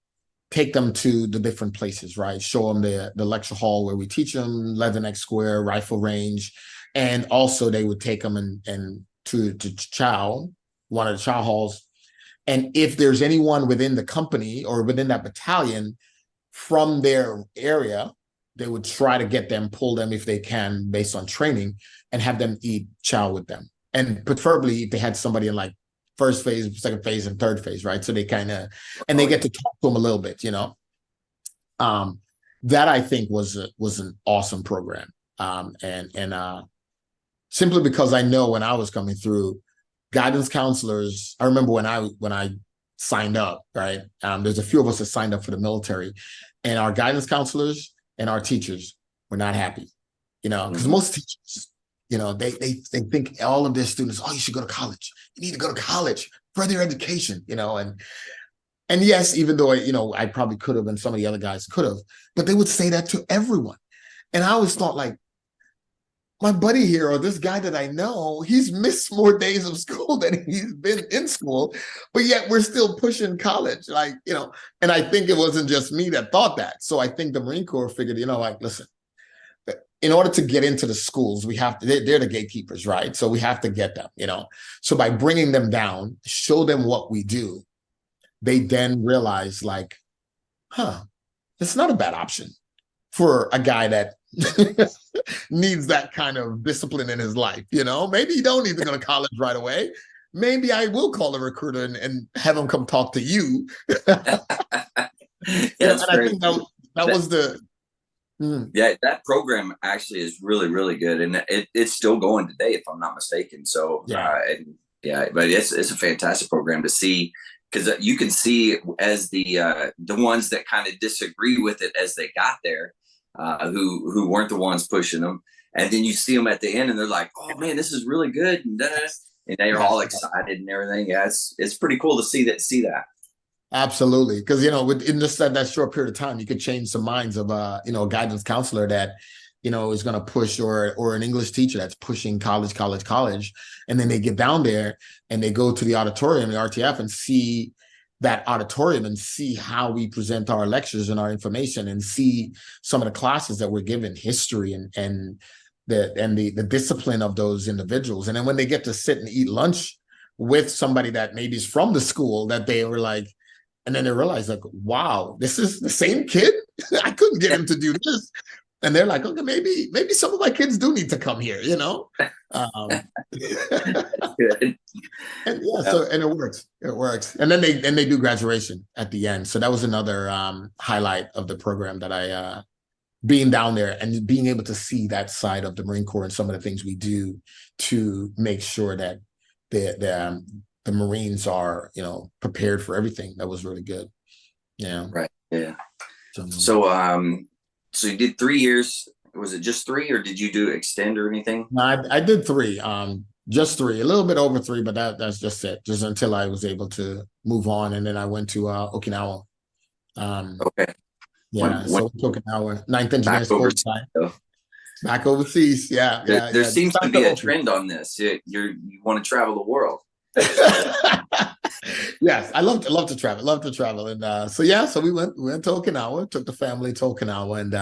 take them to the different places, right? Show them the lecture hall where we teach them, Leatherneck Square, rifle range, and also they would take them and to chow, one of the chow halls. And if there's anyone within the company or within that battalion from their area, they would try to get them, pull them if they can, based on training, and have them eat chow with them. And preferably if they had somebody in like first phase, second phase, and third phase, right? So they and they get to talk to them a little bit, you know. That I think was an awesome program. simply because I know when I was coming through, guidance counselors. I remember when I signed up, right? There's a few of us that signed up for the military, and our guidance counselors and our teachers were not happy, because most teachers, they think all of their students, oh, you should go to college. You need to go to college, further your education, and yes, even though I probably could have, and some of the other guys could have, but they would say that to everyone. And I always thought, like, my buddy here, or this guy that I know, he's missed more days of school than he's been in school, but yet we're still pushing college, and I think it wasn't just me that thought that. So I think the Marine Corps figured, like, listen, in order to get into the schools, we have to, they're the gatekeepers, right? So we have to get them, So by bringing them down, show them what we do, they then realize, like, it's not a bad option for a guy that needs that kind of discipline in his life. Maybe you don't need to go to college right away. Maybe I will call a recruiter and have him come talk to you. Yeah, and I think that was the yeah, that program actually is really, really good, and it's still going today, if I'm not mistaken. So but it's a fantastic program to see, because you can see as the ones that kind of disagree with it as they got there, who weren't the ones pushing them, and then you see them at the end, and they're like, "Oh man, this is really good," and they're all excited and everything. Yeah, it's pretty cool to see that. Absolutely, because within just that short period of time, you could change some minds of a guidance counselor that is going to push, or an English teacher that's pushing college, and then they get down there and they go to the auditorium, the RTF, and see that auditorium and see how we present our lectures and our information, and see some of the classes that we're given, history and the discipline of those individuals. And then when they get to sit and eat lunch with somebody that maybe is from the school, that they were like, and then they realize, like, wow, this is the same kid. I couldn't get him to do this. And they're like, okay, maybe some of my kids do need to come here, Good. And it works. And then they do graduation at the end. So that was another highlight of the program, that I being down there and being able to see that side of the Marine Corps and some of the things we do to make sure that the Marines are, prepared for everything. That was really good. Yeah. Right. Yeah. So you did 3 years. Was it just 3, or did you do extend or anything? No, I did 3. Just 3, a little bit over 3, but that's just it. Just until I was able to move on, and then I went to Okinawa. Okay. Yeah. So Okinawa, 9th Engineer School. Back overseas. Yeah. There seems to be a trend on this. You want to travel the world. Yes, I love to travel. And so we went to Okinawa, took the family to Okinawa, and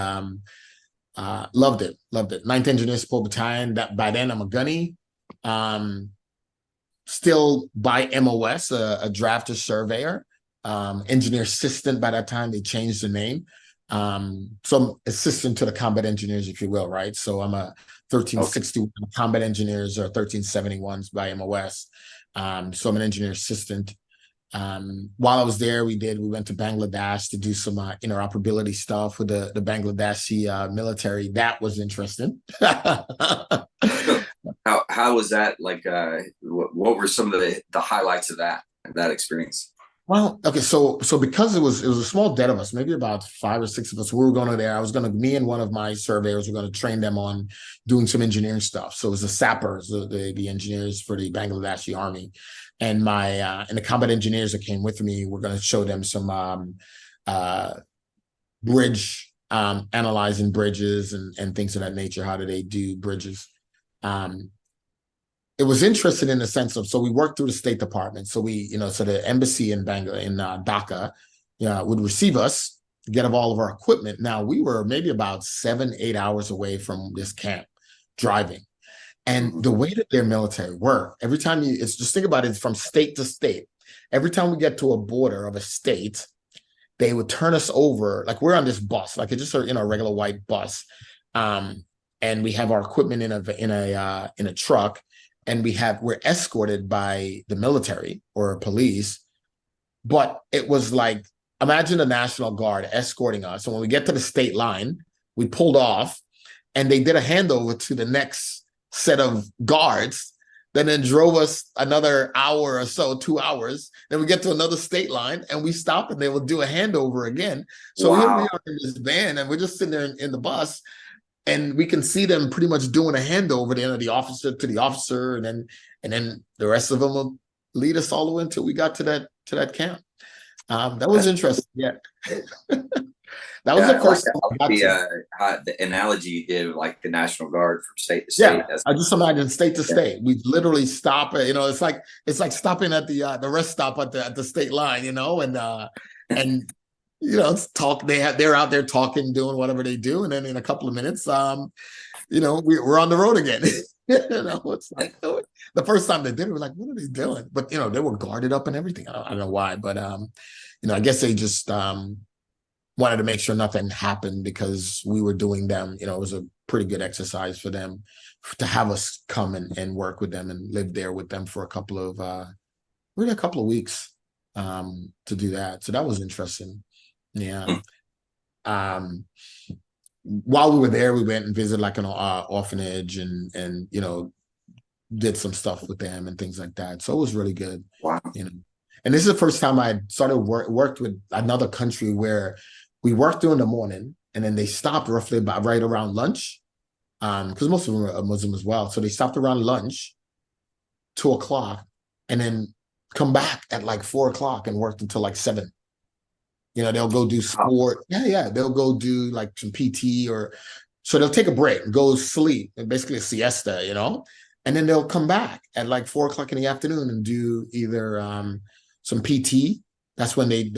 loved it. 9th Engineer Support Battalion. That by then I'm a gunny, still by MOS, a drafter surveyor, engineer assistant. By that time they changed the name, so I'm assistant to the combat engineers, if you will, right? So I'm a 1361 combat engineers, or 1371s by MOS. So I'm an engineer assistant. While I was there, we went to Bangladesh to do some interoperability stuff with the Bangladeshi military. That was interesting. How was that? Like, what were some of the highlights of that experience? Well, okay, so because it was a small debt of us, maybe about 5 or 6 of us, we were going to there. Me and one of my surveyors were going to train them on doing some engineering stuff. So it was the sappers, the engineers for the Bangladeshi army, and and the combat engineers that came with me. We're going to show them some bridge, analyzing bridges and things of that nature. How do they do bridges? It was interesting in the sense of, so we worked through the State Department. So so the embassy in Dhaka, would receive us, get all of our equipment. Now we were maybe about 7-8 hours away from this camp driving. And the way that their military work, every time it's just think about it, it's from state to state. Every time we get to a border of a state, they would turn us over, like we're on this bus, like it's just a regular white bus. And we have our equipment in a truck. And we're escorted by the military or police, but it was like, imagine the National Guard escorting us. And when we get to the state line, we pulled off, and they did a handover to the next set of guards, then drove us another hour or so, 2 hours. Then we get to another state line and we stop and they will do a handover again. So here we Wow. are in this van and we're just sitting there in the bus and we can see them pretty much doing a handover, the officer to the officer, and then the rest of them will lead us all the way until we got to that camp. That was interesting. Yeah. That was Yeah, the I like first that. time I I like got to. the analogy you did, like the National Guard from state to Yeah, state. That's I just imagine state to yeah. state. We literally stop it. It's like stopping at the rest stop at the state line. And it's talk. They're out there talking, doing whatever they do, and then in a couple of minutes, we're on the road again. It's like the first time they did it, we're like, what are they doing? But they were guarded up and everything. I don't know why, but I guess they just wanted to make sure nothing happened because we were doing them. It was a pretty good exercise for them to have us come and work with them and live there with them for a couple of weeks to do that. So that was interesting. Yeah. While we were there, we went and visited like an orphanage and did some stuff with them and things like that. So it was really good. Wow. And this is the first time I started worked with another country where we worked during the morning and then they stopped roughly about right around lunch, because most of them are Muslim as well. So they stopped around lunch, 2 o'clock, and then come back at like 4 o'clock and worked until like 7. They'll go do sport. Yeah. They'll go do like some PT so they'll take a break and go sleep, basically a siesta, and then they'll come back at like 4 o'clock in the afternoon and do either some PT. That's when they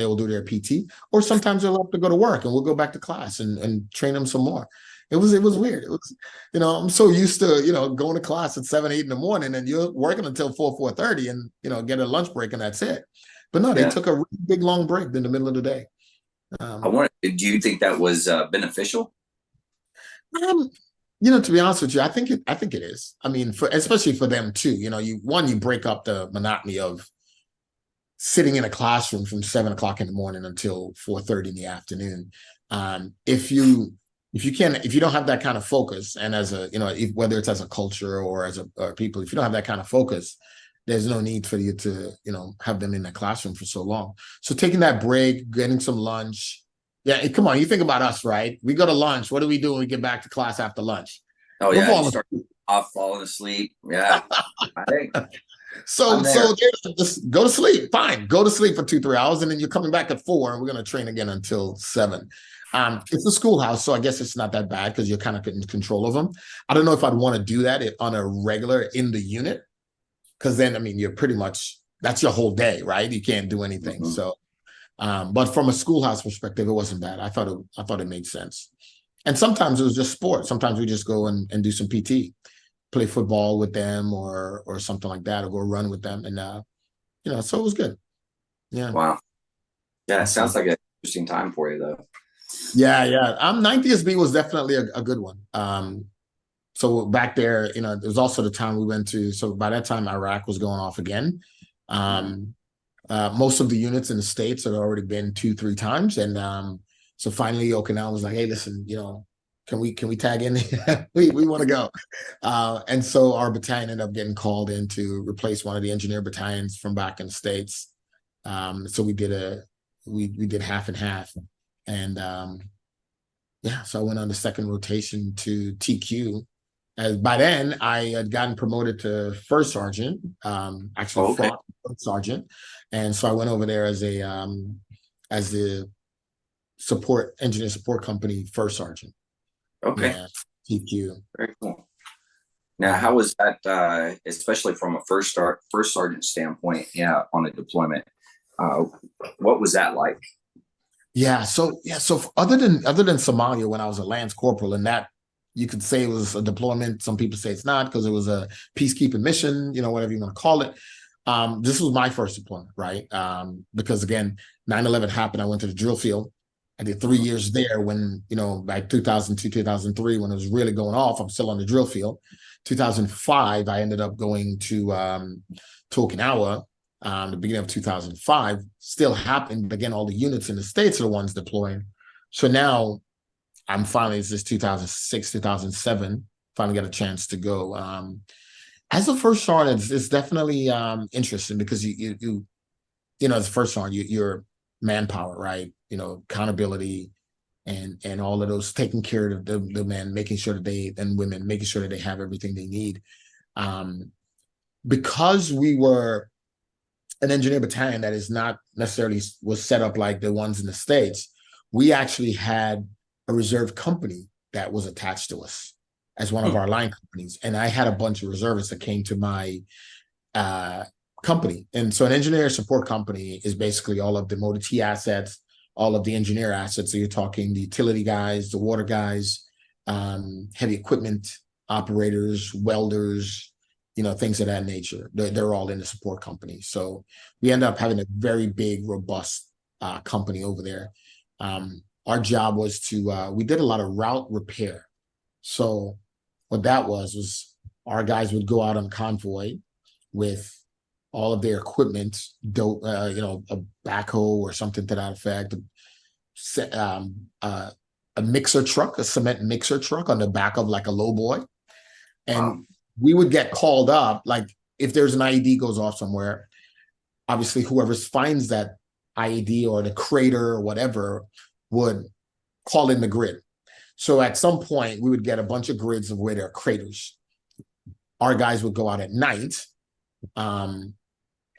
will do their PT, or sometimes they'll have to go to work and we'll go back to class and train them some more. It was weird. It was, I'm so used to, going to class at 7, 8 in the morning and you're working until 4:30 and, get a lunch break and that's it. But no, they took a really big, long break in the middle of the day. Do you think that was beneficial? To be honest with you, I think it is. I mean, especially for them too. You break up the monotony of sitting in a classroom from 7 o'clock in the morning until 4:30 in the afternoon. If you don't have that kind of focus, and as a whether it's as a culture or as a people, if you don't have that kind of focus, there's no need for you to have them in the classroom for so long. So taking that break, getting some lunch. Yeah, come on, you think about us, right? We go to lunch. What do we do when we get back to class after lunch? Oh yeah, you start off falling asleep. Yeah, I think. So just go to sleep. Fine, go to sleep for 2-3 hours, and then you're coming back at 4, and we're going to train again until 7. It's a schoolhouse, so I guess it's not that bad because you're kind of in control of them. I don't know if I'd want to do that on a regular in the unit, because then, I mean, you're pretty much, that's your whole day, right? You can't do anything. Mm-hmm. So, but from a schoolhouse perspective, it wasn't bad. I thought it made sense. And sometimes it was just sport. Sometimes we just go and do some PT, play football with them or something like that, or go run with them. And, so it was good. Yeah. Wow. Yeah. It sounds like an interesting time for you though. Yeah. 9th ESB was definitely a good one. So back there, it was also the time we went to, so by that time, Iraq was going off again. Most of the units in the States had already been 2-3 times. And so finally, Okinawa was like, hey, listen, can we tag in? we want to go. And so our battalion ended up getting called in to replace one of the engineer battalions from back in the States. So we did half and half. And so I went on the second rotation to TQ. As by then, I had gotten promoted to first sergeant, first sergeant, and so I went over there as the engineer support company first sergeant. Okay, yeah, TQ. Very cool. Now, how was that, especially from a first sergeant standpoint? Yeah, on a deployment, what was that like? So other than Somalia, when I was a lance corporal, and that, you could say it was a deployment. Some people say it's not because it was a peacekeeping mission, whatever you want to call it. This was my first deployment, right? Because again, 9/11 happened. I went to the drill field. I did 3 years there when, by 2002, 2003, when it was really going off, I'm still on the drill field. 2005, I ended up going to Okinawa. The beginning of 2005 still happened. But again, all the units in the States are the ones deploying. So now, I'm finally, it's 2006, 2007. finally got a chance to go. As a first sergeant, it's definitely interesting because as a first sergeant, you're manpower, right? Accountability and all of those, taking care of the men, making sure that they and women, making sure that they have everything they need. Because we were an engineer battalion that is not necessarily was set up like the ones in the States, we actually had a reserve company that was attached to us as one of our line companies. And I had a bunch of reservists that came to my company. And so an engineer support company is basically all of the motor T assets, all of the engineer assets. So you're talking the utility guys, the water guys, heavy equipment operators, welders, things of that nature. They're all in the support company. So we end up having a very big, robust company over there. Our job was we did a lot of route repair. So what that was our guys would go out on convoy with all of their equipment, a backhoe or something to that effect, a mixer truck, a cement mixer truck on the back of like a lowboy. And we would get called up, like if there's an IED goes off somewhere, obviously whoever finds that IED or the crater or whatever would call in the grid. So at some point we would get a bunch of grids of where there are craters. Our guys would go out at night and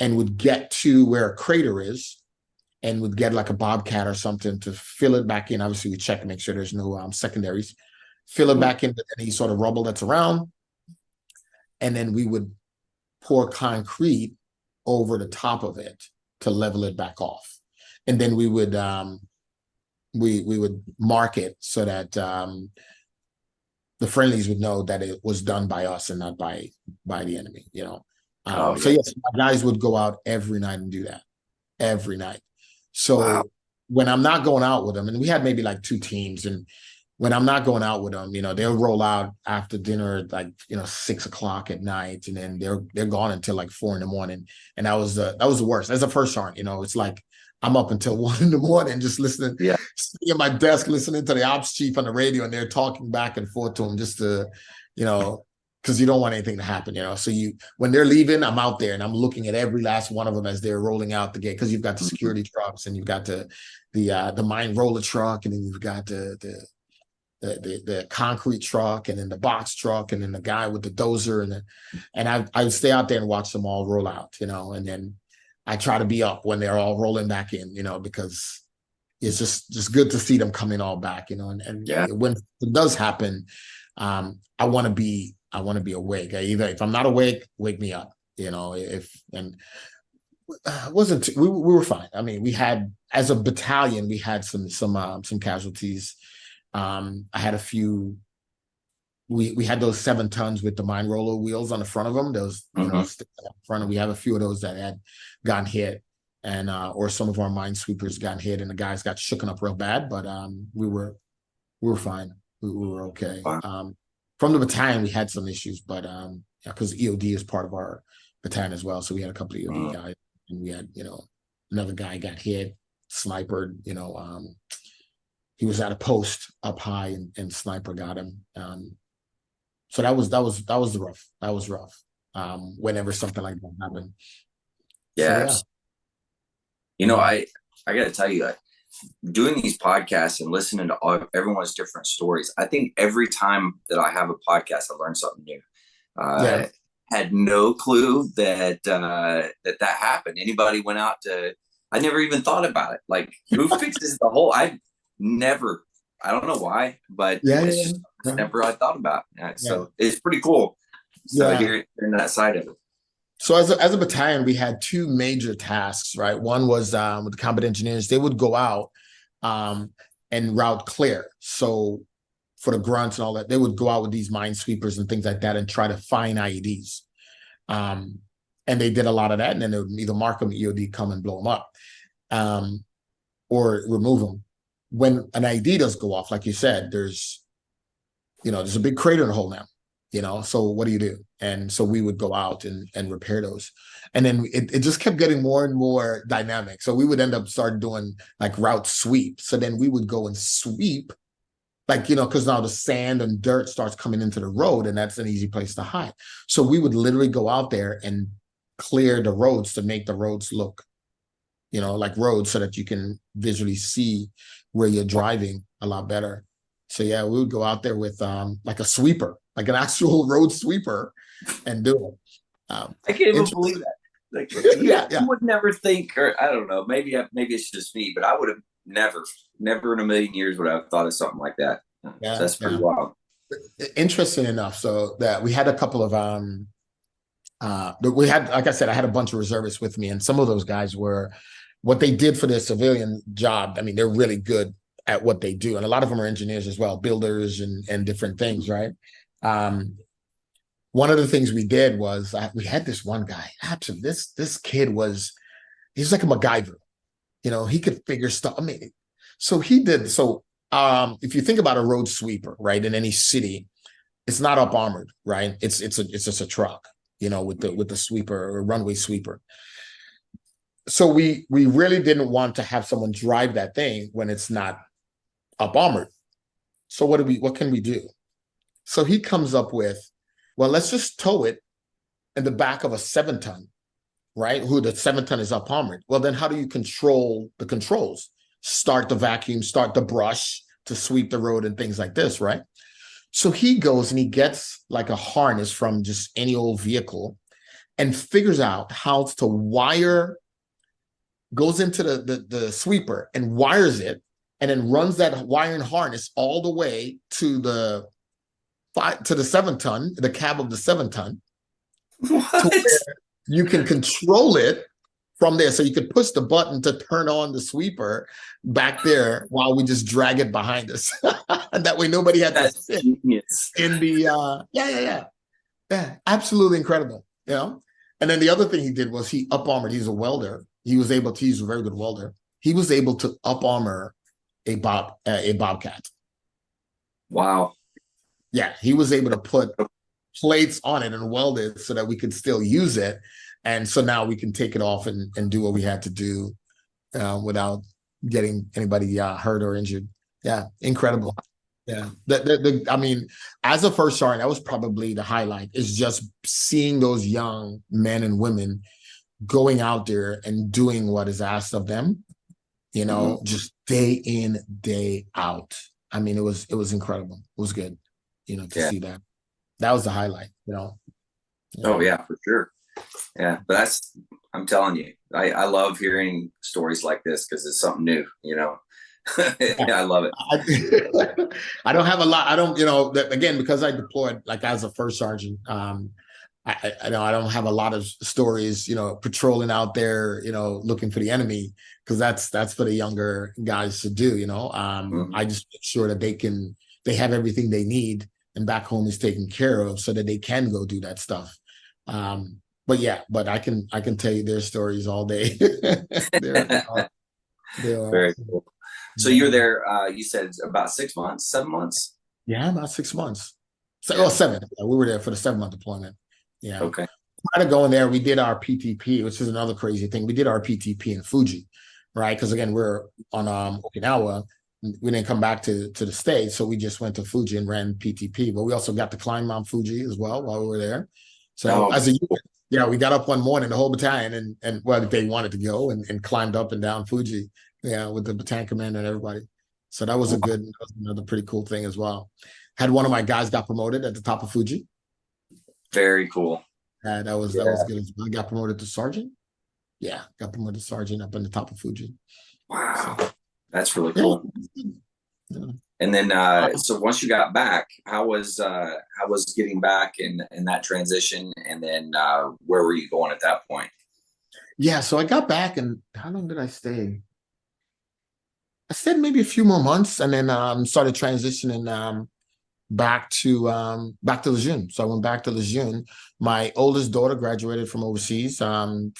would get to where a crater is and would get like a bobcat or something to fill it back in. Obviously we check to make sure there's no secondaries, fill it back in with any sort of rubble that's around. And then we would pour concrete over the top of it to level it back off. And then we would we would mark it so that the friendlies would know that it was done by us and not by the enemy, So yes, my guys would go out every night and do that every night. So when I'm not going out with them, and we had maybe like 2 teams, and when I'm not going out with them, they'll roll out after dinner, like, 6 o'clock at night, and then they're gone until like 4 in the morning. And that was the worst. As a first sergeant, it's like I'm up until 1 in the morning, just listening, sitting at my desk, listening to the ops chief on the radio, and they're talking back and forth to him just to, because you don't want anything to happen, So when they're leaving, I'm out there and I'm looking at every last one of them as they're rolling out the gate, because you've got the security trucks and you've got the mine roller truck, and then you've got the concrete truck, and then the box truck, and then the guy with the dozer, and I would stay out there and watch them all roll out, and then I try to be up when they're all rolling back in, because it's just good to see them coming all back, and when it does happen, I want to be awake. Either if I'm not awake, wake me up, wasn't we were fine. I mean, we had, as a battalion, we had some casualties. I had a few. We had those 7 tons with the mine roller wheels on the front of them. Those, sticking up front, and we have a few of those that had gotten hit, and or some of our mine sweepers got hit, and the guys got shooken up real bad. But we were fine. We were okay. Wow. From the battalion, we had some issues, but because EOD is part of our battalion as well, so we had a couple of EOD guys, and we had another guy got hit, snipered. He was at a post up high, and sniper got him. So that was rough. That was rough. Whenever something like that happened. Yes. So, I got to tell you, doing these podcasts and listening to everyone's different stories, I think every time that I have a podcast, I learn something new. Had no clue that that happened. Anybody went out I never even thought about it. Like, who fixes the whole? I don't know why, but it's just never I thought about. So it's pretty cool. So hearing that side of it. So as a battalion, we had 2 major tasks, right? One was with the combat engineers. They would go out and route clear. So for the grunts and all that, they would go out with these mine sweepers and things like that and try to find IEDs. And they did a lot of that, and then they would either mark them, EOD come and blow them up, or remove them. When an IED does go off, like you said, there's a big crater in the hole now. So what do you do? And so we would go out and repair those. And then it just kept getting more and more dynamic. So we would end up start doing like route sweep. So then we would go and sweep like, because now the sand and dirt starts coming into the road, and that's an easy place to hide. So we would literally go out there and clear the roads to make the roads look, like roads, so that you can visually see where you're driving a lot better. So yeah, we would go out there with like a sweeper, like an actual road sweeper, and do it. I can't even believe that. Like, Yeah, you would never think, or I don't know, maybe it's just me, but I would have never in a million years would I have thought of something like that. So yeah, that's pretty yeah. wild. Interesting enough, so that we had a couple of we had, like I said, I had a bunch of reservists with me, and some of those guys were, what they did for their civilian job. I mean, they're really good at what they do, and a lot of them are engineers as well, builders and different things, right? One of the things we did was, we had this one guy. Absolutely, this kid he's like a MacGyver. He could figure stuff. I mean, so he did. So if you think about a road sweeper, right, in any city, it's not up armored, right? It's just a truck, with the sweeper or runway sweeper. So we really didn't want to have someone drive that thing when it's not up armored. So what can we do? So he comes up with, well, let's just tow it in the back of a 7-ton, right? Who the 7-ton is up armored. Well, then how do you control the controls? Start the vacuum, start the brush to sweep the road and things like this, right? So he goes and he gets like a harness from just any old vehicle and figures out how to wire, goes into the sweeper and wires it, and then runs that wiring harness all the way to the 7-ton, the cab of the 7-ton, to where you can control it from there. So you could push the button to turn on the sweeper back there while we just drag it behind us. And that way nobody had to sit in the, yeah, absolutely incredible, And then the other thing he did was he up armored. He's a welder. He's a very good welder. He was able to up armor a Bobcat. Wow. Yeah, he was able to put plates on it and weld it so that we could still use it. And so now we can take it off and do what we had to do without getting anybody hurt or injured. Yeah, incredible. Yeah, I mean, as a first sergeant, that was probably the highlight, is just seeing those young men and women going out there and doing what is asked of them, just day in, day out. I mean, it was incredible. It was good, to see that. That was the highlight, Yeah. Oh yeah, for sure. Yeah, but I'm telling you, I love hearing stories like this because it's something new, I love it. I don't have a lot. I don't, again, because I deployed like as a first sergeant, I know I don't have a lot of stories, patrolling out there, looking for the enemy, because that's for the younger guys to do, I just make sure that they have everything they need and back home is taken care of so that they can go do that stuff. But I can tell you their stories all day. they're Very cool. So you're there, you said about 6 months, 7 months? Yeah, about 6 months. So, 7. We were there for the 7-month deployment. Yeah. Okay. Prior to going there, we did our PTP, which is another crazy thing. We did our PTP in Fuji, right? Because again, we're on Okinawa. We didn't come back to the States, so we just went to Fuji and ran PTP. But we also got to climb Mount Fuji as well while we were there. So as a unit, yeah, we got up one morning, the whole battalion, and well, they wanted to go and climbed up and down Fuji, with the battalion commander and everybody. So that was another pretty cool thing as well. Had one of my guys got promoted at the top of Fuji. Very cool. That was good. I got promoted to sergeant. Yeah, got promoted to sergeant up in the top of Fuji. Wow, that's really cool. Yeah. And then, so once you got back, how was getting back in that transition? And then, where were you going at that point? Yeah, so I got back, and how long did I stay? I stayed maybe a few more months, and then started transitioning back to Lejeune. So I went back to Lejeune. My oldest daughter graduated from overseas, from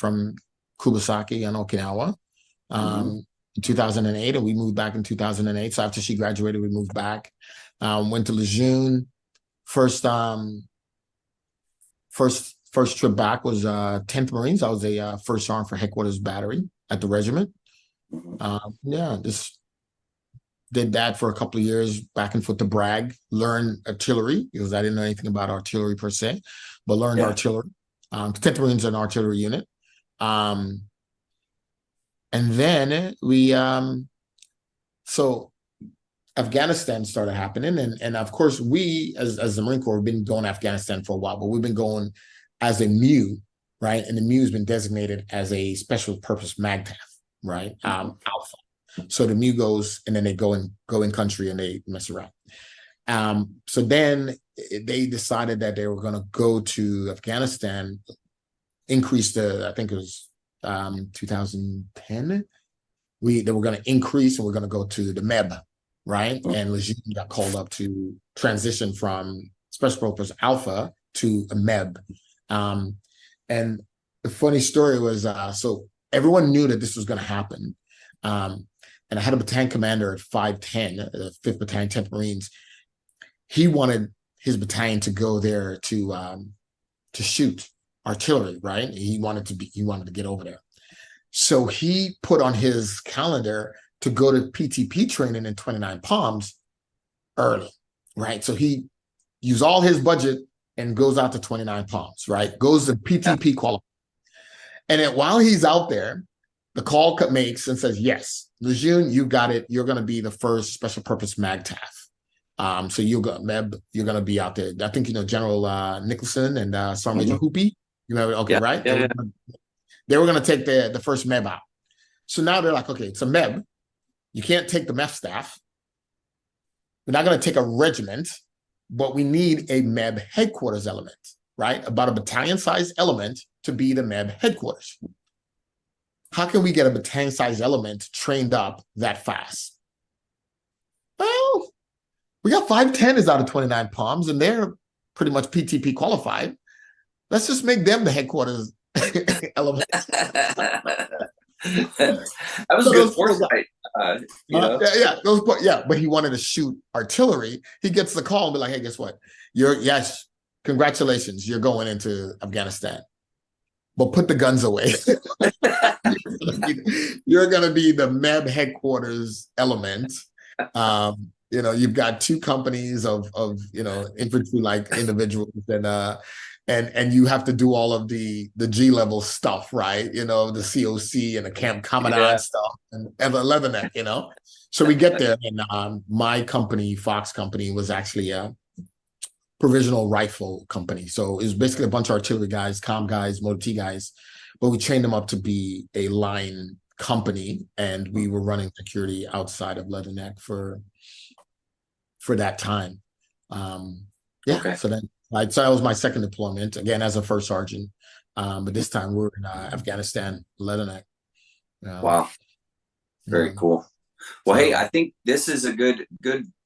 Kubasaki and Okinawa, in 2008, and we moved back in 2008. So after she graduated, we moved back, went to Lejeune. First trip back was 10th Marines. I was a first sergeant for headquarters battery at the regiment. Just did that for a couple of years, back and forth to Bragg, learned artillery because I didn't know anything about artillery per se, but learned Yeah. artillery. 10th Marines are an artillery unit. Um, and then so Afghanistan started happening. And of course, we as the Marine Corps have been going to Afghanistan for a while, but we've been going as a MEU, right? And the MEU has been designated as a special purpose MAGTF, right? Alpha. So the MEU goes and then they go in country and they mess around. So then they decided that they were going to go to Afghanistan, increase I think it was 2010. They were going to increase and we're going to go to the MEB, right? And Lejeune got called up to transition from Special Purpose Alpha to a MEB. And the funny story was, so everyone knew that this was going to happen. And I had a battalion commander at 510, the 5th Battalion, 10th Marines. He wanted his battalion to go there to shoot artillery, right? He wanted to get over there. So he put on his calendar to go to PTP training in 29 Palms early, right? So he used all his budget and goes out to 29 Palms, right? Goes to PTP qualify. And then while he's out there, the call makes and says, yes, Lejeune, you got it. You're going to be the first special purpose MAGTF. So you're going to be out there. I think, General Nicholson and Sergeant Major Hoopy, okay, right? Yeah. They were going to take the first MEB out. So now they're like, okay, it's a MEB. You can't take the MEF staff. We're not going to take a regiment, but we need a MEB headquarters element, right? About a battalion-sized element to be the MEB headquarters. How can we get a battalion-sized element trained up that fast? Well, we got 510s out of 29 Palms, and they're pretty much PTP qualified. Let's just make them the headquarters element. That was good foresight. But he wanted to shoot artillery. He gets the call and be like, hey, guess what? Congratulations, you're going into Afghanistan. But put the guns away. You're going to be the MEB headquarters element. You've got 2 companies of infantry-like individuals, and you have to do all of the G-level stuff, right? The COC and the Camp Commandant stuff and the Leatherneck, So we get there, and my company, Fox Company, was actually a provisional rifle company. So it was basically a bunch of artillery guys, comm guys, motor T guys, but we trained them up to be a line company, and we were running security outside of Leatherneck for that time. So then so that was my second deployment, again as a first sergeant, but this time we're in Afghanistan, Leatherneck. Wow, very cool. Well, hey, I think this is a good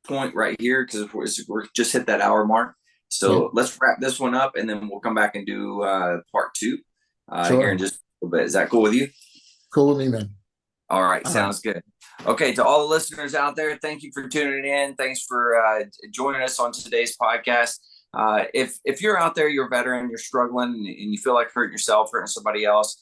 point right here because we're just hit that hour mark. So let's wrap this one up, and then we'll come back and do part 2 here in just a little bit. Is that cool with you? Cool with me, man. All right, sounds good. Okay, to all the listeners out there, thank you for tuning in. Thanks for joining us on today's podcast. If you're out there, you're a veteran, you're struggling, and you feel like hurting yourself, hurting somebody else,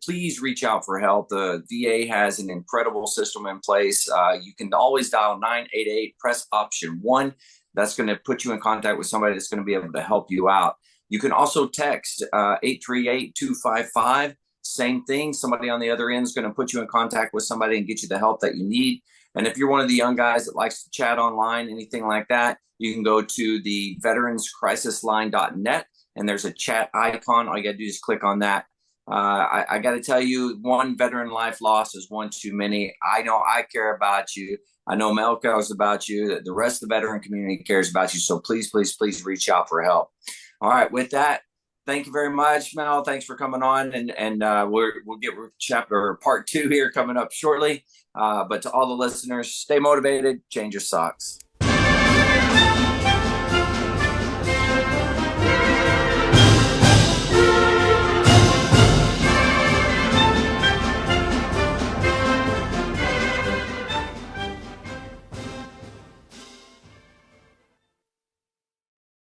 please reach out for help. The VA has an incredible system in place. You can always dial 988, press option 1. That's going to put you in contact with somebody that's going to be able to help you out. You can also text 838-255. Same thing. Somebody on the other end is going to put you in contact with somebody and get you the help that you need. And if you're one of the young guys that likes to chat online, anything like that, you can go to the veteranscrisisline.net, and there's a chat icon. All you got to do is click on that. I got to tell you, one veteran life lost is one too many. I know I care about you. I know Mel cares about you. The rest of the veteran community cares about you. So please, please, please reach out for help. All right. With that, thank you very much, Mel. Thanks for coming on. And we'll get part 2 here coming up shortly. But to all the listeners, stay motivated, change your socks.